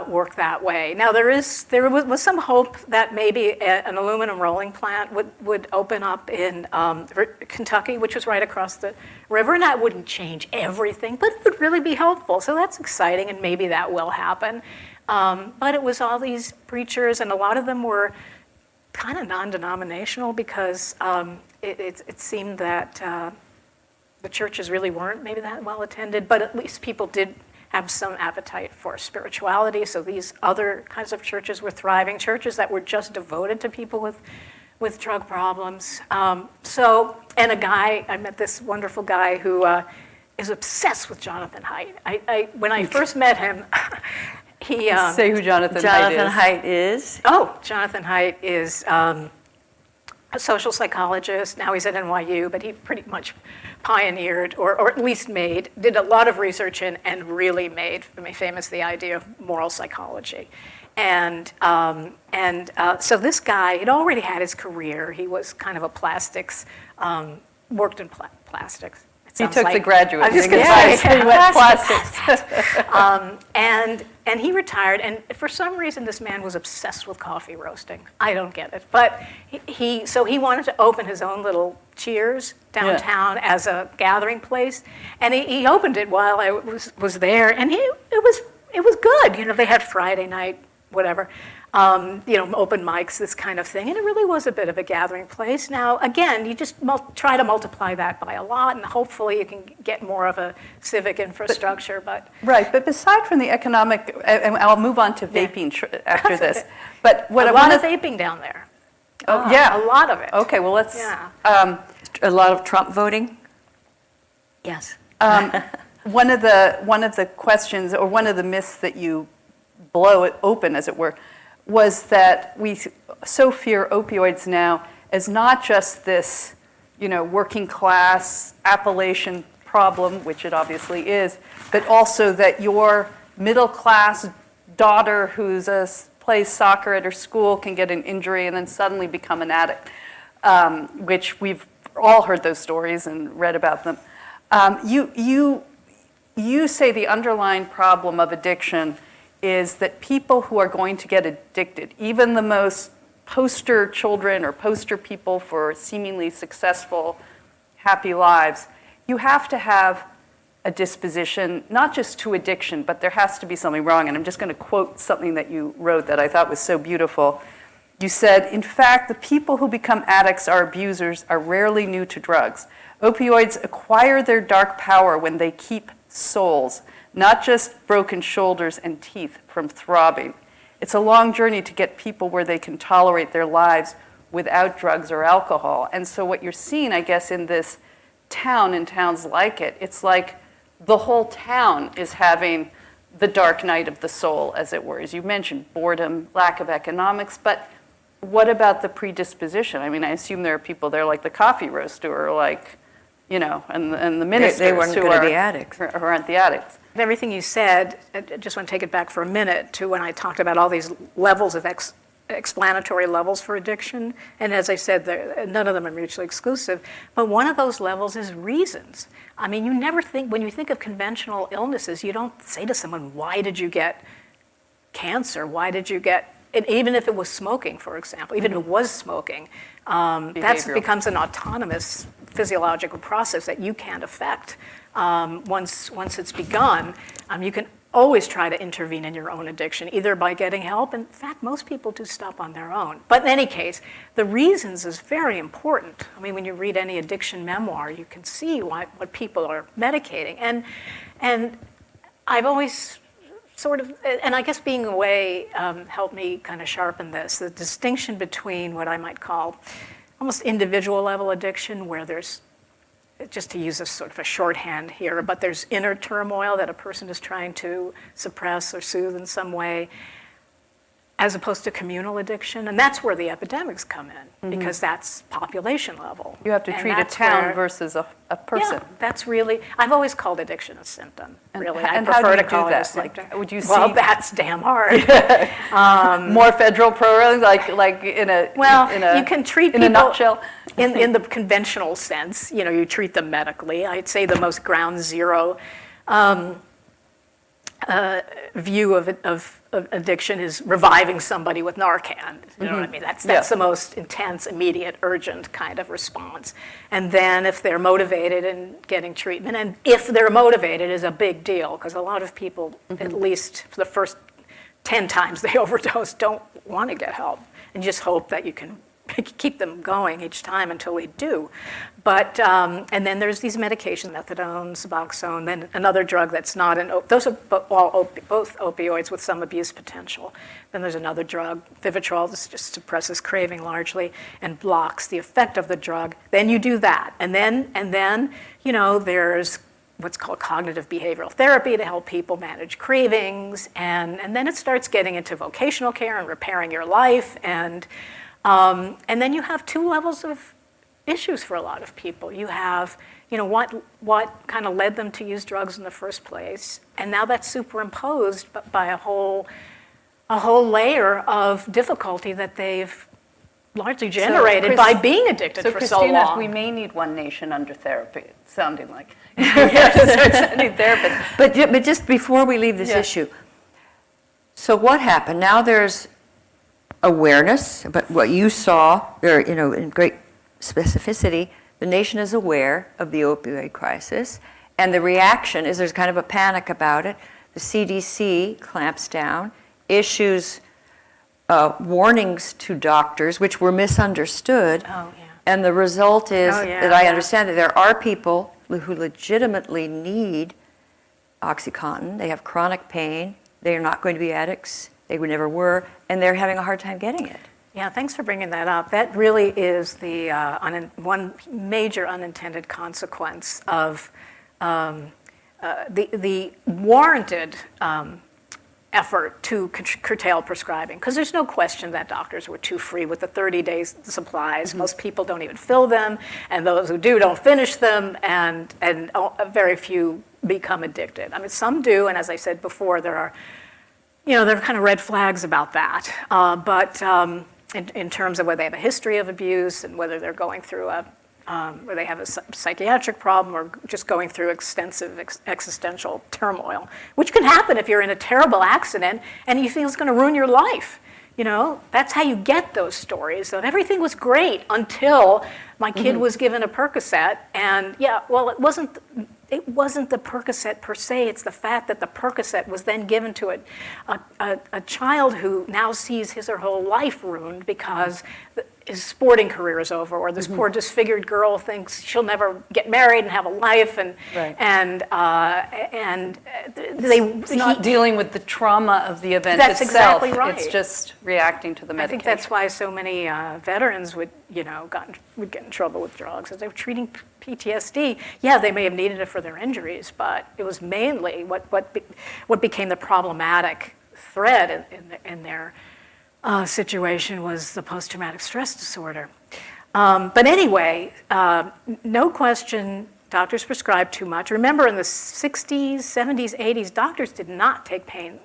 work that way. Now there was some hope that maybe an aluminum rolling plant would open up in Kentucky, which was right across the river, and that wouldn't change everything, but it would really be helpful. So that's exciting, and maybe that will happen. But it was all these preachers, and a lot of them were kind of non-denominational, because it seemed that the churches really weren't maybe that well attended, but at least people did have some appetite for spirituality. So these other kinds of churches were thriving, churches that were just devoted to people with drug problems. And I met this wonderful guy who is obsessed with Jonathan Haidt. When I first met him, he...
Say who Jonathan Haidt is.
Oh, Jonathan Haidt is a social psychologist. Now he's at NYU, but he pretty much pioneered, or at least did a lot of research and really made famous the idea of moral psychology. And so this guy had already had his career. He was kind of a plastics, worked in plastics.
He
Sounds
took
like-
the graduate
I was just gonna
advice.
say,
He went plastics.
And he retired, and for some reason this man was obsessed with coffee roasting. I don't get it, but so he wanted to open his own little Cheers downtown as a gathering place, and he opened it while I was there, and it was good. You know, they had Friday night, whatever. Open mics, this kind of thing. And it really was a bit of a gathering place. Now, again, you just try to multiply that by a lot, and hopefully you can get more of a civic infrastructure. But
Right, but aside from the economic, and I'll move on to vaping after this. But what
a
I
lot
want
of
to,
vaping down there.
yeah,
A lot of it.
okay, well let's.
Yeah.
A lot of Trump voting.
Yes.
One of the questions, or one of the myths that you blow it open, as it were, was that we so fear opioids now as not just this, working class Appalachian problem, which it obviously is, but also that your middle class daughter plays soccer at her school can get an injury and then suddenly become an addict, which we've all heard those stories and read about them. You say the underlying problem of addiction is that people who are going to get addicted, even the most poster children or poster people for seemingly successful, happy lives, you have to have a disposition, not just to addiction, but there has to be something wrong. And I'm just going to quote something that you wrote that I thought was so beautiful. You said, in fact, the people who become addicts or abusers are rarely new to drugs. Opioids acquire their dark power when they keep souls, not just broken shoulders and teeth, from throbbing. It's a long journey to get people where they can tolerate their lives without drugs or alcohol. And so what you're seeing, I guess, in this town and towns like it, it's like the whole town is having the dark night of the soul, as it were. As you mentioned, boredom, lack of economics, but what about the predisposition? I mean, I assume there are people there like the coffee roaster or like, and the ministers
They weren't
who
going to be
are
addicts.
who aren't the addicts.
Everything you said, I just want to take it back for a minute to when I talked about all these levels of explanatory levels for addiction. And as I said, none of them are mutually exclusive. But one of those levels is reasons. I mean, you never think, when you think of conventional illnesses, you don't say to someone, why did you get cancer? Why did you get, and even if it was smoking, for example, even if it was smoking, that becomes an autonomous physiological process that you can't affect. Once it's begun, you can always try to intervene in your own addiction, either by getting help. In fact, most people do stop on their own. But in any case, the reasons is very important. I mean, when you read any addiction memoir, you can see what people are medicating. And I've always sort of, and I guess being away helped me kind of sharpen this, the distinction between what I might call almost individual level addiction, where there's, just to use a sort of a shorthand here, but there's inner turmoil that a person is trying to suppress or soothe in some way, as opposed to communal addiction. And that's where the epidemics come in, because that's population level.
You have to
And
treat a
that's
town
where-
versus a person.
Yeah, that's really, I've always called addiction a symptom, really. I
and how do
prefer
you
to
do
call it a
that?
symptom.
Like, would you
Well,
see-
that's damn hard.
More federal programs, like in a
Well,
in a,
you can treat
in
people
a nutshell.
in the conventional sense. You treat them medically. I'd say the most ground zero view of addiction is reviving somebody with Narcan. You know what I mean? That's the most intense, immediate, urgent kind of response. And then if they're motivated in getting treatment, and if they're motivated is a big deal, because a lot of people, at least for the first 10 times they overdose, don't want to get help, and just hope that you can keep them going each time until we do. But, and then there's these medications, methadone, Suboxone, then another drug that's not those are both opioids with some abuse potential. Then there's another drug, Vivitrol, that just suppresses craving largely and blocks the effect of the drug. Then you do that. And then there's what's called cognitive behavioral therapy to help people manage cravings. And then it starts getting into vocational care and repairing your life. And then you have two levels of issues for a lot of people. You have, what kind of led them to use drugs in the first place, and now that's superimposed by a whole layer of difficulty that they've largely generated by being addicted for so
Christina,
long.
we may need one nation under therapy. It's sounding like we have to start sending therapists.
But just before we leave this issue, so what happened? Now there's awareness, but what you saw there, in great specificity, the nation is aware of the opioid crisis, and the reaction is there's kind of a panic about it. The CDC clamps down, issues warnings to doctors, which were misunderstood.
Oh, yeah.
And the result is that I understand that there are people who legitimately need OxyContin. They have chronic pain. They are not going to be addicts. They never were, and they're having a hard time getting it.
Yeah, thanks for bringing that up. That really is the one major unintended consequence of the warranted effort to curtail prescribing, because there's no question that doctors were too free with the 30-day supplies. Most people don't even fill them, and those who do don't finish them, and very few become addicted. I mean, some do, and as I said before, there are kind of red flags about that. But in terms of whether they have a history of abuse and whether they're going through where they have a psychiatric problem or just going through extensive existential turmoil, which can happen if you're in a terrible accident and you feel it's going to ruin your life. That's how you get those stories of everything was great until my kid was given a Percocet, and it wasn't the Percocet per se, it's the fact that the Percocet was then given to a child who now sees his or her life ruined because his sporting career is over, or this poor disfigured girl thinks she'll never get married and have a life, and
it's not dealing with the trauma of the event
that's
itself.
Exactly right.
It's just reacting to the medication.
I think that's why so many veterans would get in trouble with drugs, as they were treating PTSD. Yeah, they may have needed it for their injuries, but it was mainly what became the problematic thread in their situation was the post-traumatic stress disorder. But anyway, no question, doctors prescribed too much. Remember, in the 60s, 70s, 80s, doctors did not take pain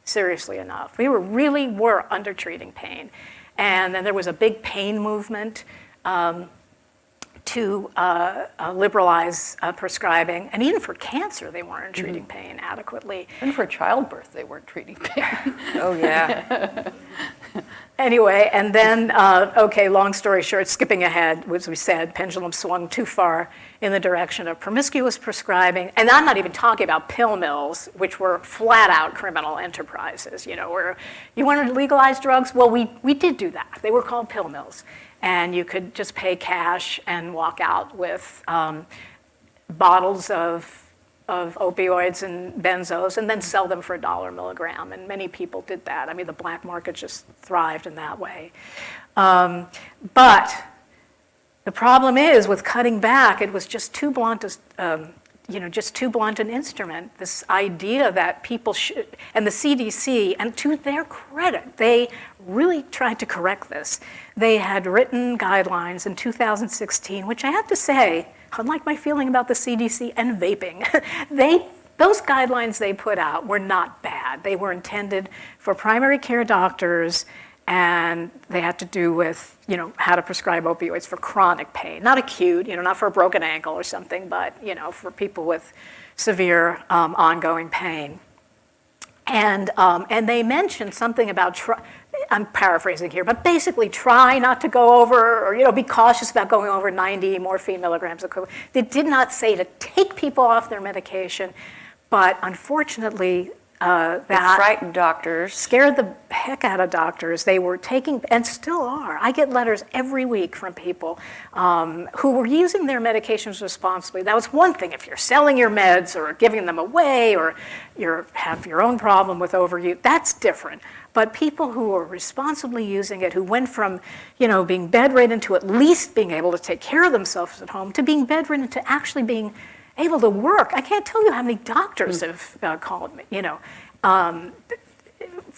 seriously enough. We were under-treating pain. And then there was a big pain movement to liberalize prescribing. And even for cancer, they weren't treating pain adequately.
And for childbirth, they weren't treating pain.
Oh, yeah.
Anyway, and then, long story short, skipping ahead, as we said, pendulum swung too far in the direction of promiscuous prescribing. And I'm not even talking about pill mills, which were flat-out criminal enterprises, where you wanted to legalize drugs? Well, we did do that. They were called pill mills. And you could just pay cash and walk out with bottles of opioids and benzos and then sell them for $1 a milligram. And many people did that. I mean, the black market just thrived in that way. But the problem is, with cutting back, it was just too blunt an instrument. This idea that people should, and the CDC, and to their credit, they really tried to correct this. They had written guidelines in 2016, which I have to say, unlike my feeling about the CDC and vaping, those guidelines they put out were not bad. They were intended for primary care doctors, and they had to do with, how to prescribe opioids for chronic pain, not acute, not for a broken ankle or something, but, for people with severe ongoing pain. And they mentioned something about, I'm paraphrasing here, but basically try not to go over, or be cautious about going over 90 morphine milligrams of cocaine. They did not say to take people off their medication, but unfortunately, that
frightened doctors.
Scared the heck out of doctors. They were taking, and still are. I get letters every week from people who were using their medications responsibly. That was one thing. If you're selling your meds or giving them away, or you have your own problem with overuse, that's different. But people who are responsibly using it, who went from, being bedridden to at least being able to take care of themselves at home, to being bedridden to actually being able to work. I can't tell you how many doctors have called me,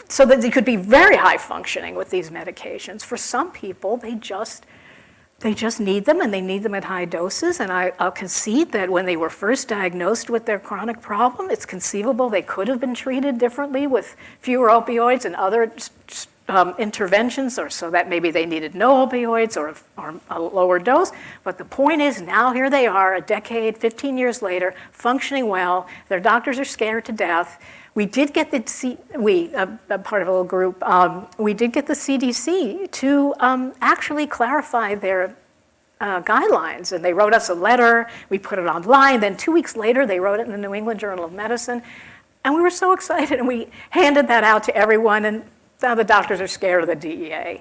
so that they could be very high functioning with these medications. For some people, they just need them, and they need them at high doses. And I'll concede that when they were first diagnosed with their chronic problem, it's conceivable they could have been treated differently with fewer opioids and other interventions, or so that maybe they needed no opioids or a lower dose. But the point is, now here they are, a decade, 15 years later, functioning well. Their doctors are scared to death. We did get the part of a little group. We did get the CDC to actually clarify their guidelines, and they wrote us a letter. We put it online. Then 2 weeks later, they wrote it in the New England Journal of Medicine, and we were so excited. And we handed that out to everyone. And now the doctors are scared of the DEA,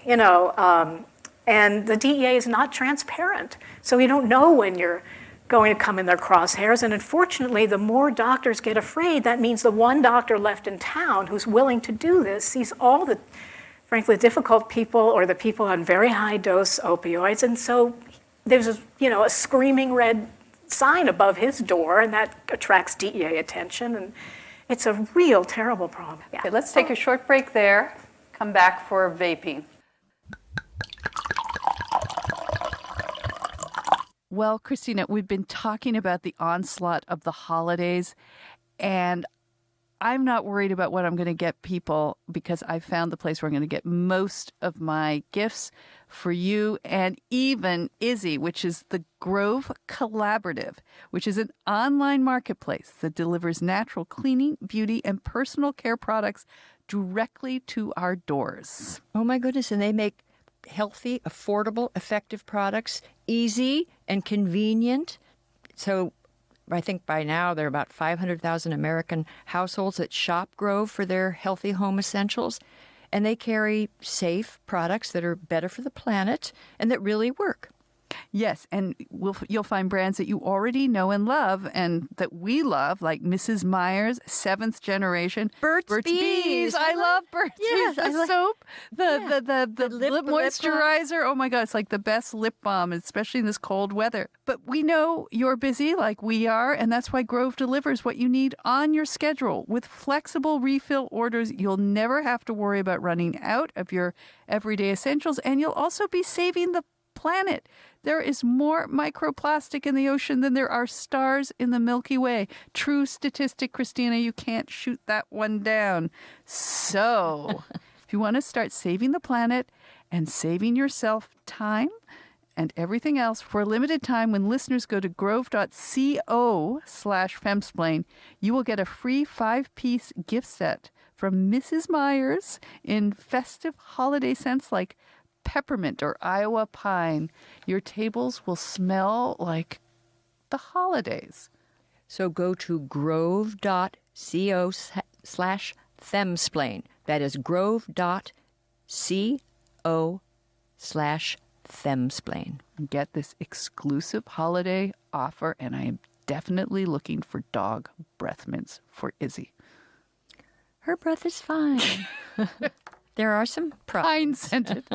and the DEA is not transparent, so you don't know when you're going to come in their crosshairs. And unfortunately, the more doctors get afraid, that means the one doctor left in town who's willing to do this sees all the, frankly, difficult people or the people on very high dose opioids. And so there's a screaming red sign above his door, and that attracts DEA attention. And it's a real terrible problem. Yeah.
Okay, let's take a short break there. Come back for vaping.
Well, Christina, we've been talking about the onslaught of the holidays, and I'm not worried about what I'm going to get people because I found the place where I'm going to get most of my gifts for you and even Izzy, which is the Grove Collaborative, which is an online marketplace that delivers natural cleaning, beauty, and personal care products directly to our doors.
Oh my goodness, and they make healthy, affordable, effective products, easy and convenient. So I think by now there are about 500,000 American households that shop Grove for their healthy home essentials. And they carry safe products that are better for the planet and that really work.
Yes, and you'll find brands that you already know and love and that we love, like Mrs. Meyer's, 7th generation.
Burt's Bees.
I love Burt's
Yes,
Bees. The soap, the lip moisturizer. Oh my God, it's like the best lip balm, especially in this cold weather. But we know you're busy like we are, and that's why Grove delivers what you need on your schedule. With flexible refill orders, you'll never have to worry about running out of your everyday essentials, and you'll also be saving the planet. There is more microplastic in the ocean than there are stars in the Milky Way. True statistic, Christina. You can't shoot that one down. So, if you want to start saving the planet and saving yourself time and everything else for a limited time, when listeners go to grove.co/femsplain, you will get a free 5-piece gift set from Mrs. Meyer's in festive holiday scents like peppermint or Iowa pine. Your tables will smell like the holidays.
So go to grove.co/femsplain. That is grove.co/femsplain.
Get this exclusive holiday offer, and I am definitely looking for dog breath mints for Izzy.
Her breath is fine. There are some
Pine scented.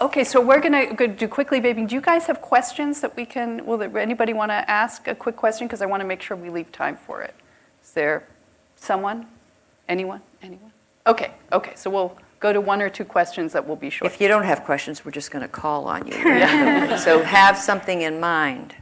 Okay, so we're going to do quickly vaping. Do you guys have questions that we can, anybody want to ask a quick question? Because I want to make sure we leave time for it. Is there someone? Anyone? Okay, so we'll go to 1 or 2 questions that will be short.
If you don't have questions, we're just going to call on you. So have something in mind.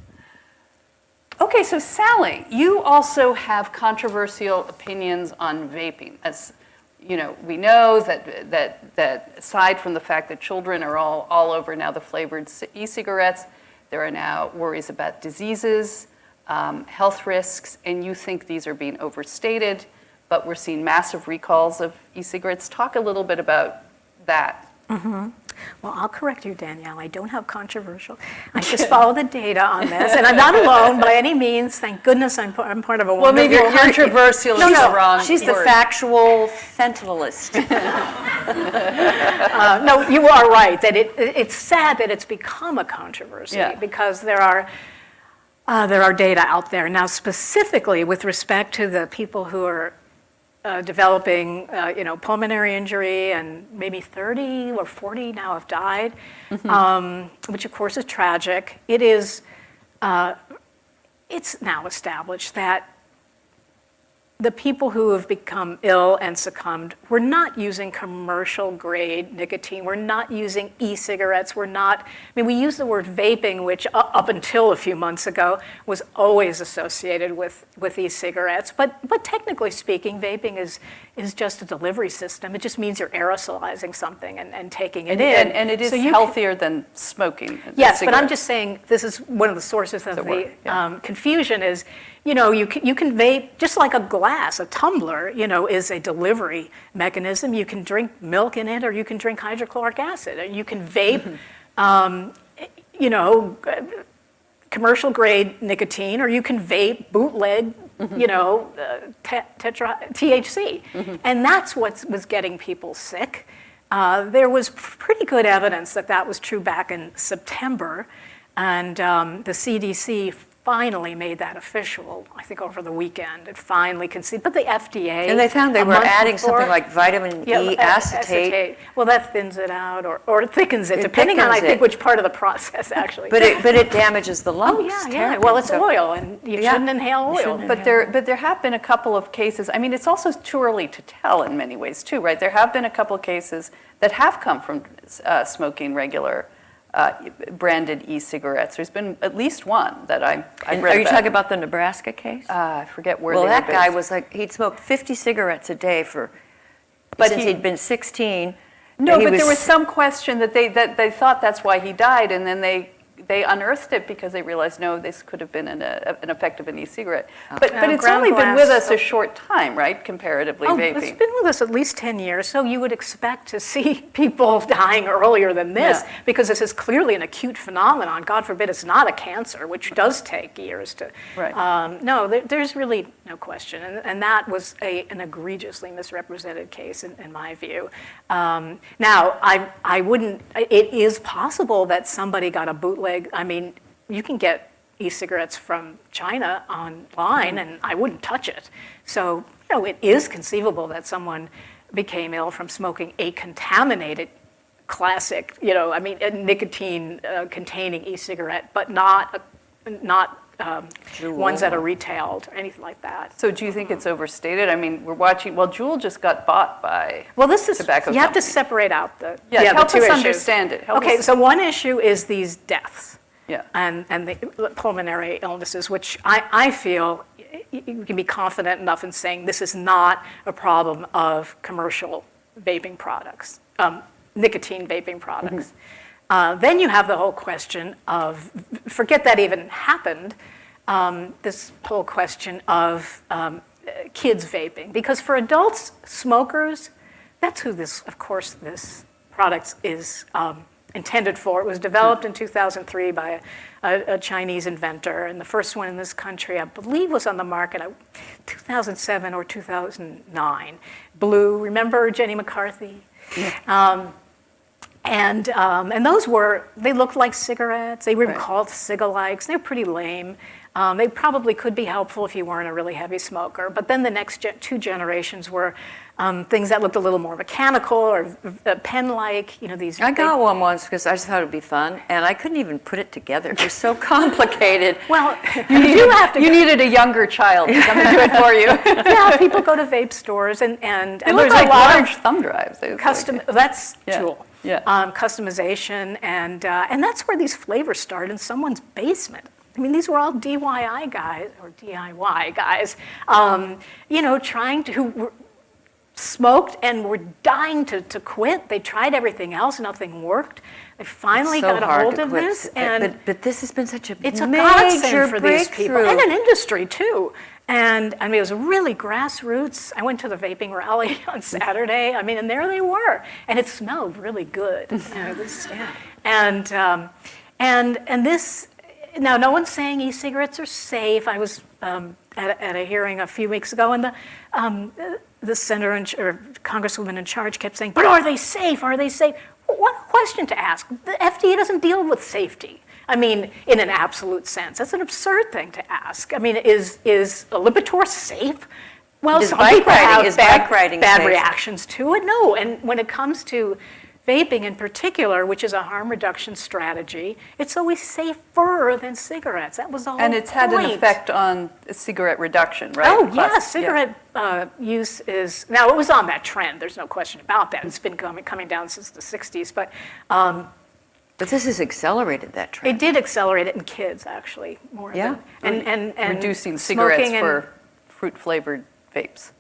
Okay, so Sally, you also have controversial opinions on vaping. As you know, we know that aside from the fact that children are all over now the flavored e-cigarettes, there are now worries about diseases, health risks, and you think these are being overstated, but we're seeing massive recalls of e-cigarettes. Talk a little bit about that.
Mm-hmm. Well, I'll correct you, Danielle. I don't have controversial. I just follow the data on this, and I'm not alone by any means. Thank goodness I'm part of a
well, maybe controversial is the wrong
She's
word.
The factual fentanylist.
No, you are right that it's sad that it's become a controversy because there are data out there now, specifically with respect to the people who are developing, pulmonary injury, and maybe 30 or 40 now have died, which of course is tragic. It is, it's now established that the people who have become ill and succumbed were not using commercial grade nicotine. We're not using e-cigarettes. We use the word vaping, which up until a few months ago was always associated with e-cigarettes. But technically speaking, vaping is just a delivery system. It just means you're aerosolizing something and taking it in.
And it is healthier than smoking.
Yes, but I'm just saying this is one of the sources of the confusion is, you can vape just like a glass, a tumbler, is a delivery mechanism. You can drink milk in it, or you can drink hydrochloric acid. And you can vape, commercial grade nicotine, or you can vape bootleg, THC. And that's what was getting people sick. There was pretty good evidence that was true back in September. And the CDC finally made that official, I think over the weekend. It finally conceded, but the FDA.
And they found they were adding something like vitamin E acetate.
Well, that thins it out or thickens it, depending on, I think, which part of the process, actually.
But it damages the lungs.
Oh, yeah. Well, it's oil, and you shouldn't inhale oil.
But there have been a couple of cases. I mean, it's also too early to tell in many ways, too, right? There have been a couple of cases that have come from smoking regular branded e-cigarettes. There's been at least one that I've read about.
Are you talking about the Nebraska case?
I forget where
well,
they were based.
Well, that guy was like, he'd smoked 50 cigarettes a day since he'd been 16.
No, but there was some question that they thought that's why he died, and then they unearthed it because they realized, no, this could have been an effect of an e-cigarette. But it's only been with us a short time, right, comparatively, vaping.
It's been with us at least 10 years, so you would expect to see people dying earlier than this, because this is clearly an acute phenomenon. God forbid it's not a cancer, which does take years to...
Right.
No, there's really no question, and that was an egregiously misrepresented case, in my view. Now, I wouldn't... It is possible that somebody got a bootleg. I mean, you can get e-cigarettes from China online, and I wouldn't touch it. So, it is conceivable that someone became ill from smoking a contaminated classic, a nicotine-containing e-cigarette, but not ones that are retailed or anything like that.
So do you think it's overstated? I mean, we're watching, Juul just got bought by tobacco
you have to
companies.
separate out the
help
two
us
issues.
Understand it.
So one issue is these deaths.
Yeah.
And the pulmonary illnesses, which I feel you can be confident enough in saying this is not a problem of commercial vaping products, nicotine vaping products. Then you have the whole question of, forget that even happened, this whole question of kids vaping. Because for adults, smokers, that's who this product is intended for. It was developed in 2003 by a Chinese inventor, and the first one in this country, I believe, was on the market in 2007 or 2009. Blue, remember Jenny McCarthy? Yeah. And those they looked like cigarettes. They were called cigalikes. They're pretty lame. They probably could be helpful if you weren't a really heavy smoker. But then the next two generations were things that looked a little more mechanical or pen-like. These.
I got one once because I just thought it'd be fun, and I couldn't even put it together. It was so complicated.
Well,
you needed a younger child to come and do it for you.
Yeah, people go to vape stores and
they look like large thumb drives.
That's Juul.
Yeah.
Customization, and that's where these flavors start in someone's basement. I mean, these were all DIY guys, who smoked and were dying to quit. They tried everything else, nothing worked. They finally got a hold of this, and
but this has been such a
major
godsend
for these people, and an industry too. And I mean, it was really grassroots. I went to the vaping rally on Saturday. I mean, and there they were, and it smelled really good. And this. Now, no one's saying e-cigarettes are safe. I was at a hearing a few weeks ago, and the senator or congresswoman in charge kept saying, "But are they safe? Are they safe?" Well, what question to ask? The FDA doesn't deal with safety. I mean, in an absolute sense, that's an absurd thing to ask. I mean, is a Lipitor safe? Well, some people have bad reactions to it. No, and when it comes to vaping in particular, which is a harm reduction strategy, it's always safer than cigarettes. That was the whole
And it's had an
point.
effect on cigarette reduction, right?
Oh,
Plus-
yes, cigarette use is, now it was on that trend, there's no question about that. It's been coming down since the 60s, but
But this has accelerated that trend.
it did accelerate it in kids, actually, more
Yeah.
than, and
Reducing cigarettes
smoking and-
for fruit-flavored vapes.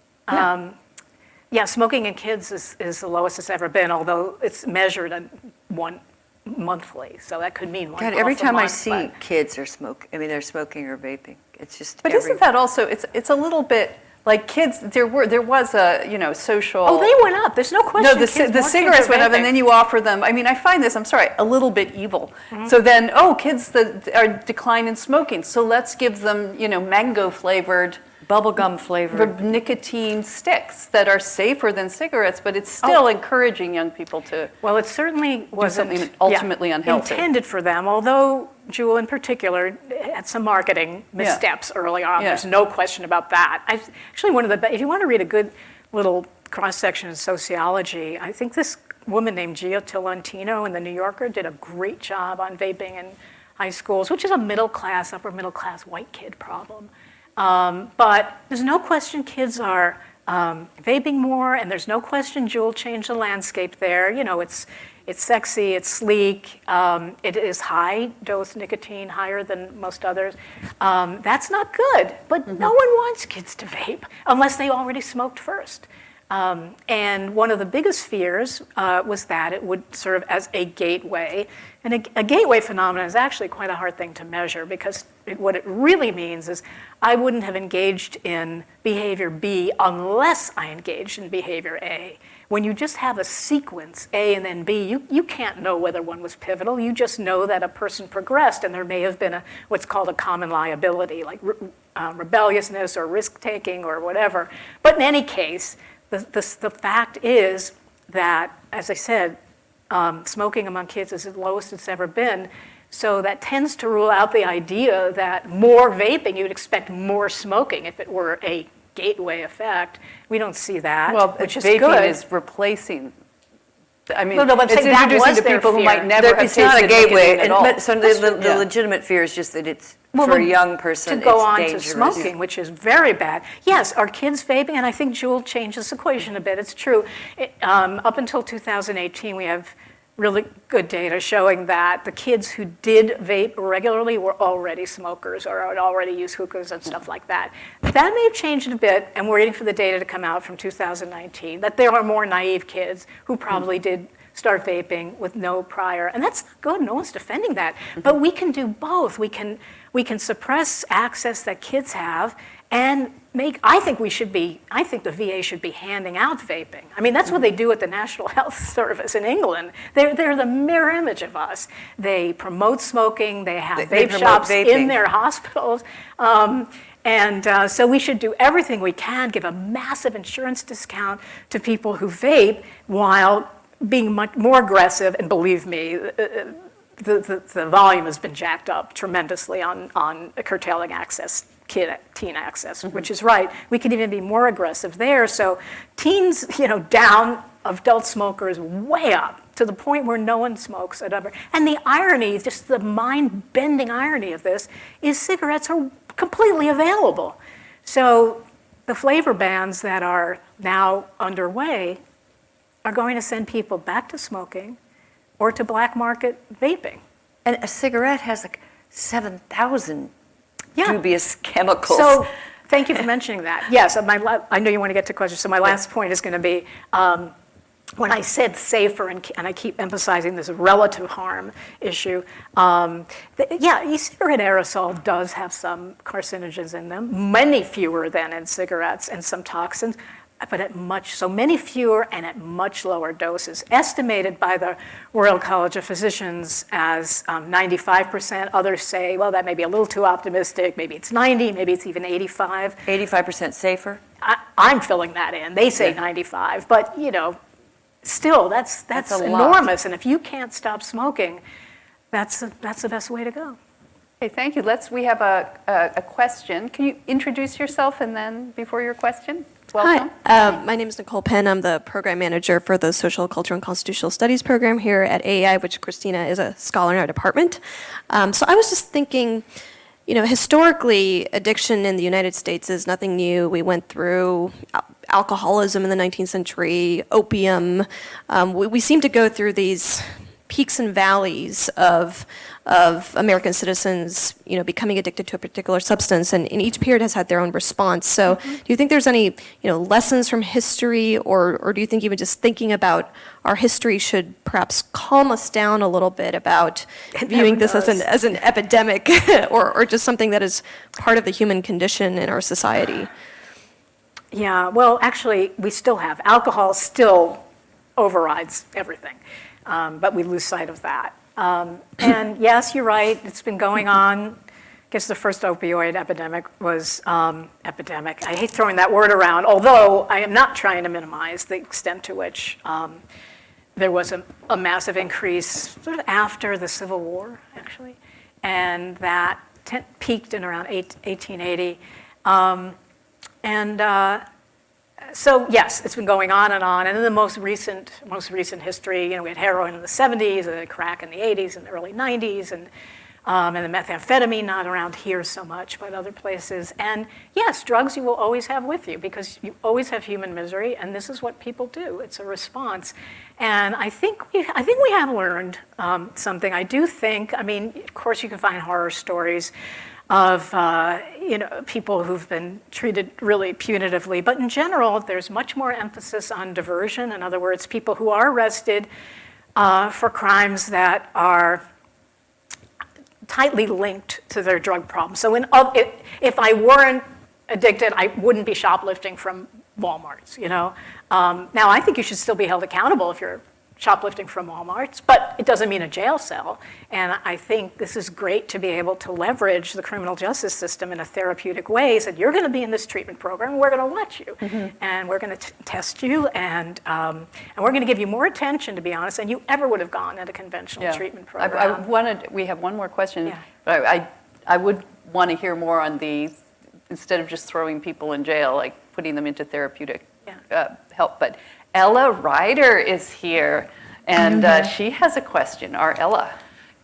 Yeah, smoking in kids is the lowest it's ever been, although it's measured at one monthly, so that could mean one
God,
puff
every
a
time I
month,
see
but-
kids are they're smoking or vaping. It's just.
But isn't that also, it's a little bit, like kids, there was a, social.
Oh, they went up. There's no question.
No, the
kids- more kids
cigarettes
are
went up,
vaping.
and then you offer them. I mean, I find this, I'm sorry, a little bit evil.
Mm-hmm.
So then, kids that are decline in smoking, so let's give them, mango flavored,
bubblegum flavored.
nicotine sticks that are safer than cigarettes, but it's still encouraging young people to.
Well, it certainly wasn't
something ultimately unhealthy.
intended for them, although Juul in particular had some marketing missteps early on.
Yeah.
There's no question about that. Actually, if you want to read a good little cross-section in sociology, I think this woman named Gia Tolentino in The New Yorker did a great job on vaping in high schools, which is a upper middle class white kid problem. But there's no question kids are vaping more, and there's no question Juul changed the landscape there. It's sexy, it's sleek, it is high dose nicotine, higher than most others. That's not good, but no one wants kids to vape unless they already smoked first. And one of the biggest fears was that it would serve as a gateway. And a gateway phenomenon is actually quite a hard thing to measure because what it really means is I wouldn't have engaged in behavior B unless I engaged in behavior A. When you just have a sequence, A and then B, you can't know whether one was pivotal. You just know that a person progressed and there may have been what's called a common liability, like rebelliousness or risk-taking or whatever. But in any case, the fact is that, as I said, smoking among kids is the lowest it's ever been. So that tends to rule out the idea that more vaping, you'd expect more smoking if it were a gateway effect. We don't see that,
Well,
which is
vaping
good.
is replacing. I mean,
No, but I'm
it's
saying that
introducing
was
to
their
people who
fear.
might never have
It's not a
tasted
gateway.
nicotine at all.
But so the
Yeah.
legitimate fear is just that it's
Well,
for a young person.
to go
it's
on
dangerous.
to smoking, which is very bad. Yes, are kids vaping? And I think Juul changed this equation a bit. It's true. Up until 2018, we have really good data showing that the kids who did vape regularly were already smokers or had already used hookahs and stuff like that. That may have changed a bit, and we're waiting for the data to come out from 2019, that there are more naive kids who probably did start vaping with no prior, and that's not good. No one's defending that. But we can do both. We can suppress access that kids have and I think the VA should be handing out vaping. I mean, that's what they do at the National Health Service in England. They're the mirror image of us. They promote smoking, they have
They
vape
promote
shops
vaping.
in their hospitals. So we should do everything we can, give a massive insurance discount to people who vape while being much more aggressive, and believe me, the volume has been jacked up tremendously on curtailing access, teen access, which is right. We could even be more aggressive there. So teens, down, adult smokers way up to the point where no one smokes at ever. And the irony, just the mind-bending irony of this, is cigarettes are completely available. So the flavor bans that are now underway are going to send people back to smoking or to black market vaping.
And a cigarette has like 7,000
Yeah.
dubious chemicals.
So thank you for mentioning that. Yes, I know you want to get to questions, so my last point is going to be, when I said safer, and I keep emphasizing this relative harm issue, e-cigarette aerosol does have some carcinogens in them, many fewer than in cigarettes, and some toxins, but many fewer and at much lower doses, estimated by the Royal College of Physicians as 95%. Others say, well, that may be a little too optimistic. Maybe it's 90, maybe it's even 85.
85% safer?
I'm filling that in. They say 95, but still, that's
a lot.
enormous. And if you can't stop smoking, that's the best way to go.
Okay, thank you. We have a question. Can you introduce yourself and then before your question? Welcome.
Hi, my name is Nicole Penn. I'm the program manager for the Social, Cultural, and Constitutional Studies program here at AEI, which Christina is a scholar in our department. So I was just thinking, historically, addiction in the United States is nothing new. We went through alcoholism in the 19th century, opium. We seem to go through these peaks and valleys of American citizens, becoming addicted to a particular substance, and each period has had their own response. So, do you think there's any, lessons from history, or do you think even just thinking about our history should perhaps calm us down a little bit about viewing this as an epidemic, or just something that is part of the human condition in our society?
Yeah, well, actually, we still have. Alcohol still overrides everything, but we lose sight of that. And yes, you're right, it's been going on. I guess the first opioid epidemic was epidemic. I hate throwing that word around, although I am not trying to minimize the extent to which there was a massive increase sort of after the Civil War, actually, and that peaked in around 1880. So yes, it's been going on. And in the most recent history, we had heroin in the 70s, crack in the 80s and the early 90s, and the methamphetamine not around here so much, but other places. And yes, drugs you will always have with you because you always have human misery, and this is what people do. It's a response. And I think we have learned something. I do think. I mean, of course, you can find horror stories of people who've been treated really punitively. But in general, there's much more emphasis on diversion. In other words, people who are arrested for crimes that are tightly linked to their drug problem. So if I weren't addicted, I wouldn't be shoplifting from Walmarts, Now, I think you should still be held accountable if you're shoplifting from Walmarts, but it doesn't mean a jail cell. And I think this is great to be able to leverage the criminal justice system in a therapeutic way. So you're going to be in this treatment program, and we're going to watch you, and we're going to test you, and we're going to give you more attention, to be honest, than you ever would have gone at a conventional treatment program.
We have one more question,
Yeah.
but I would want to hear more on instead of just throwing people in jail, like putting them into therapeutic help. But Ella Ryder is here, and she has a question. Our Ella.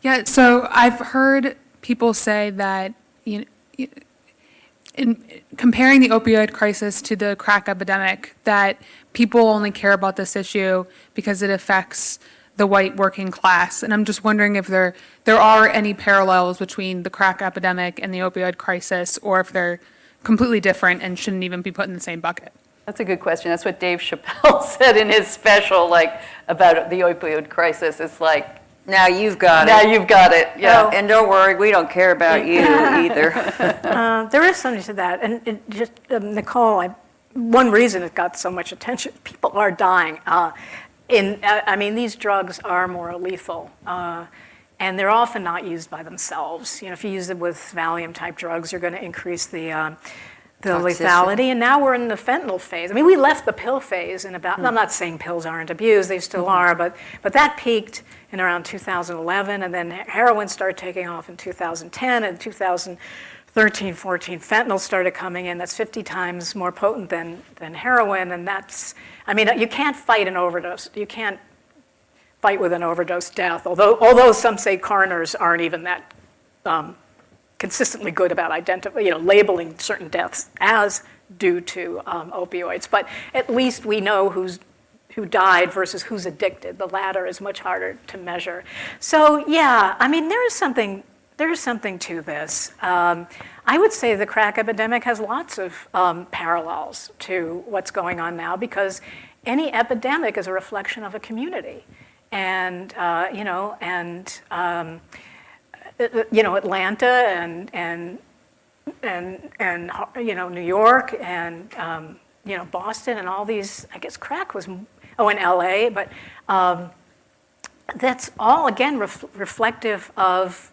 Yeah, so I've heard people say that in comparing the opioid crisis to the crack epidemic, that people only care about this issue because it affects the white working class. And I'm just wondering if there are any parallels between the crack epidemic and the opioid crisis, or if they're completely different and shouldn't even be put in the same bucket.
That's a good question. That's what Dave Chappelle said in his special, about the opioid crisis. It's like,
Now you've got
now
it.
you've got it. Yeah.
And don't worry, we don't care about you either.
There is something to that. And Nicole, one reason it got so much attention, people are dying. These drugs are more lethal. And they're often not used by themselves. If you use it with Valium-type drugs, you're going to increase the lethality. And now we're in the fentanyl phase. I mean, we left the pill phase in about, I'm not saying pills aren't abused, they still are, but that peaked in around 2011, and then heroin started taking off in 2010, and 2013, 14, fentanyl started coming in. That's 50 times more potent than heroin, and you can't fight an overdose. You can't fight with an overdose death, although some say coroners aren't even that consistently good about labeling certain deaths as due to opioids. But at least we know who died versus who's addicted. The latter is much harder to measure. So yeah, there is something to this. I would say the crack epidemic has lots of parallels to what's going on now, because any epidemic is a reflection of a community. And Atlanta and New York and Boston and all these. I guess crack was in LA, but that's all again reflective of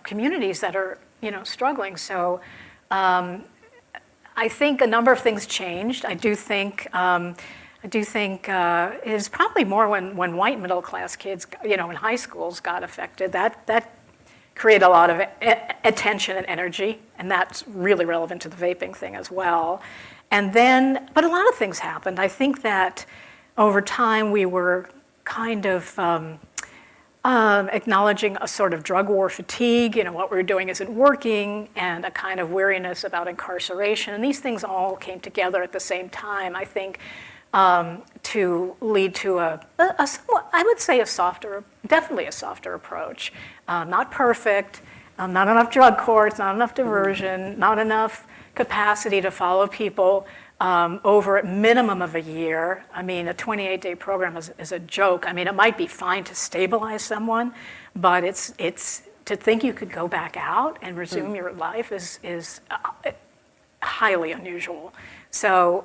communities that are struggling. So I think a number of things changed. I do think it is probably more when white middle class kids, in high schools got affected. That created a lot of attention and energy, and that's really relevant to the vaping thing as well. And then, but a lot of things happened. I think that over time we were kind of acknowledging a sort of drug war fatigue, what we were doing isn't working, and a kind of weariness about incarceration. And these things all came together at the same time, I think, to lead to a somewhat, I would say definitely a softer approach. Not perfect, not enough drug courts, not enough diversion, not enough capacity to follow people over a minimum of a year. I mean, a 28-day program is a joke. I mean, it might be fine to stabilize someone, but it's to think you could go back out and resume your life is highly unusual. So,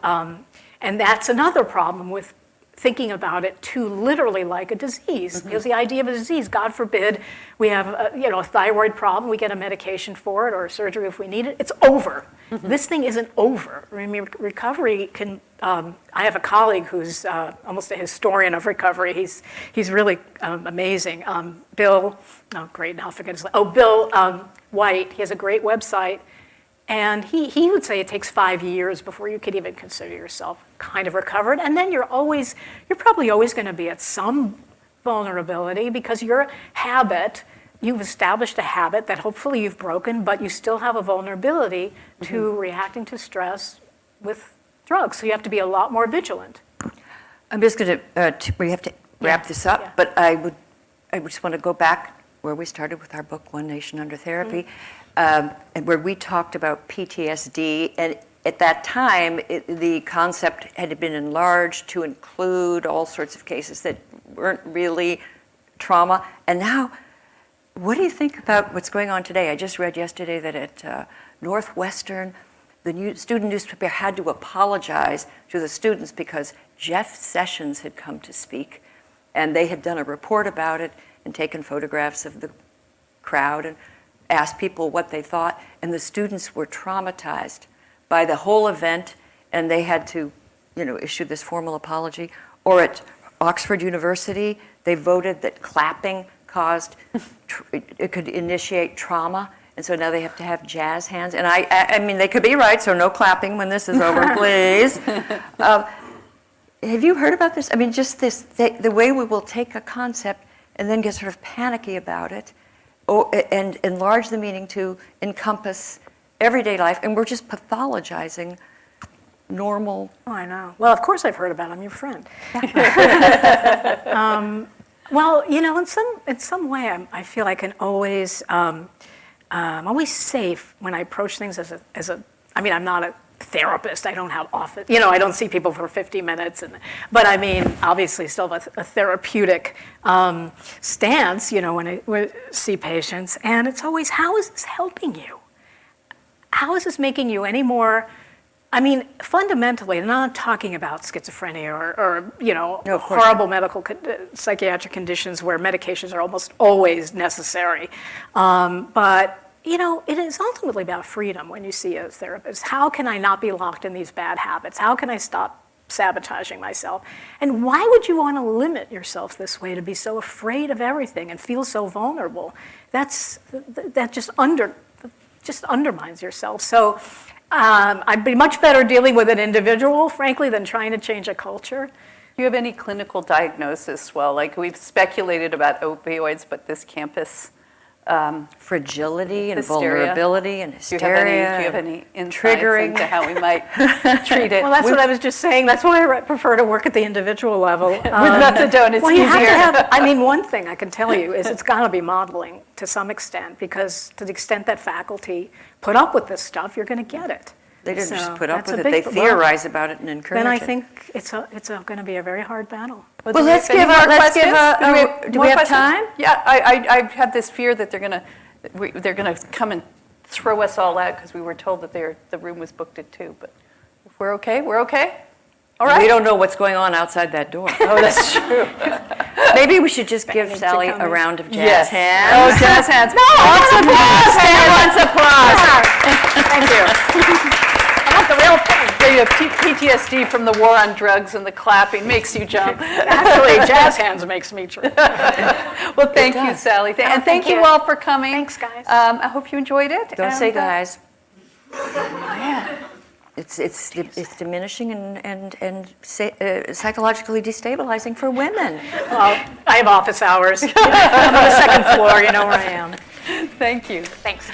and that's another problem with thinking about it too literally like a disease. Because the idea of a disease, God forbid, we have a thyroid problem, we get a medication for it or a surgery if we need it, it's over. This thing isn't over. I mean, recovery can. I have a colleague who's almost a historian of recovery. He's really amazing. Bill. Oh, great! Now I forget his name. Oh, Bill White. He has a great website, and he would say it takes 5 years before you could even consider yourself kind of recovered, and then you're probably always going to be at some vulnerability because your habit. You've established a habit that hopefully you've broken, but you still have a vulnerability to reacting to stress with drugs. So you have to be a lot more vigilant.
I'm just going to, we have to wrap this up, but I just want to go back where we started with our book, One Nation Under Therapy, and where we talked about PTSD. And at that time, the concept had been enlarged to include all sorts of cases that weren't really trauma. And now, what do you think about what's going on today? I just read yesterday that at Northwestern, the student newspaper had to apologize to the students because Jeff Sessions had come to speak, and they had done a report about it and taken photographs of the crowd and asked people what they thought, and the students were traumatized by the whole event, and they had to, issue this formal apology. Or at Oxford University, they voted that clapping it could initiate trauma, and so now they have to have jazz hands. And I mean, they could be right, so no clapping when this is over, please. Have you heard about this? I mean, just this, the way we will take a concept and then get sort of panicky about it, and enlarge the meaning to encompass everyday life, and we're just pathologizing normal.
Oh, I know. Well, of course I've heard about it. I'm your friend. Well, in some way, I feel I can always, I'm always safe when I approach things I mean, I'm not a therapist. I don't have office, I don't see people for 50 minutes. But I mean, obviously still have a therapeutic stance, when I see patients. And it's always, how is this helping you? How is this making you any more? I mean, fundamentally, I'm not talking about schizophrenia or horrible medical psychiatric conditions where medications are almost always necessary. But, it is ultimately about freedom when you see a therapist. How can I not be locked in these bad habits? How can I stop sabotaging myself? And why would you want to limit yourself this way, to be so afraid of everything and feel so vulnerable? That just undermines yourself. So I'd be much better dealing with an individual, frankly, than trying to change a culture.
Do you have any clinical diagnosis? Well, like we've speculated about opioids, but this campus
fragility and
hysteria.
Vulnerability and hysteria.
Do you have any insights
triggering
into how we might treat it?
Well, that's what I was just saying. That's why I prefer to work at the individual level. With
methadone, it's
well, you
easier.
have to have. I mean, one thing I can tell you is it's got to be modeling to some extent, because to the extent that faculty put up with this stuff, you're going to get it.
They didn't
So
just put up
that's
with
a
it, they
big
theorize about it and encourage it.
Then I think it's going to be a very hard battle.
Well, let's give do we have time?
Yeah, I have this fear that they're gonna come and throw us all out because we were told that the room was booked at 2. But if we're okay, we're okay. All right.
We don't know what's going on outside that door.
Oh, that's true.
Maybe we should just give Sally a round of jazz hands.
Oh, jazz hands. No,
Once applause.
Thank you. I want the real thing. You have PTSD from the war on drugs, and the clapping makes you jump.
Actually, jazz hands makes me true.
Well, thank you, Sally. And thank you all for coming.
Thanks, guys.
I hope you enjoyed it.
Don't say guys.
Man.
it's diminishing and psychologically destabilizing for women.
Well, I have office hours. I'm on the second floor, you know where I am.
Thank you.
Thanks.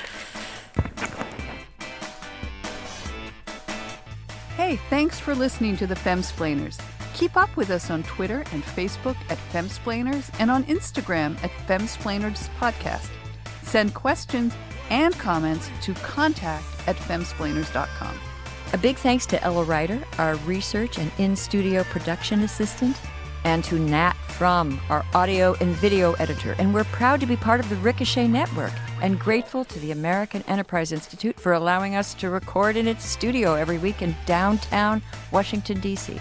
Hey, thanks for listening to the Femsplainers. Keep up with us on Twitter and Facebook at Femsplainers and on Instagram at Femsplainers Podcast. Send questions and comments to contact@femsplainers.com.
A big thanks to Ella Ryder, our research and in-studio production assistant, and to Nat Frum, our audio and video editor. And we're proud to be part of the Ricochet Network and grateful to the American Enterprise Institute for allowing us to record in its studio every week in downtown Washington, D.C.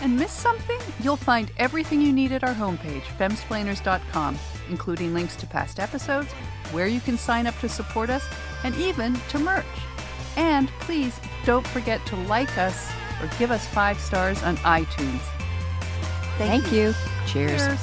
And miss something? You'll find everything you need at our homepage, femsplainers.com, including links to past episodes, where you can sign up to support us, and even to merch. And please don't forget to like us or give us 5 stars on iTunes.
Thank you. Cheers.
Cheers.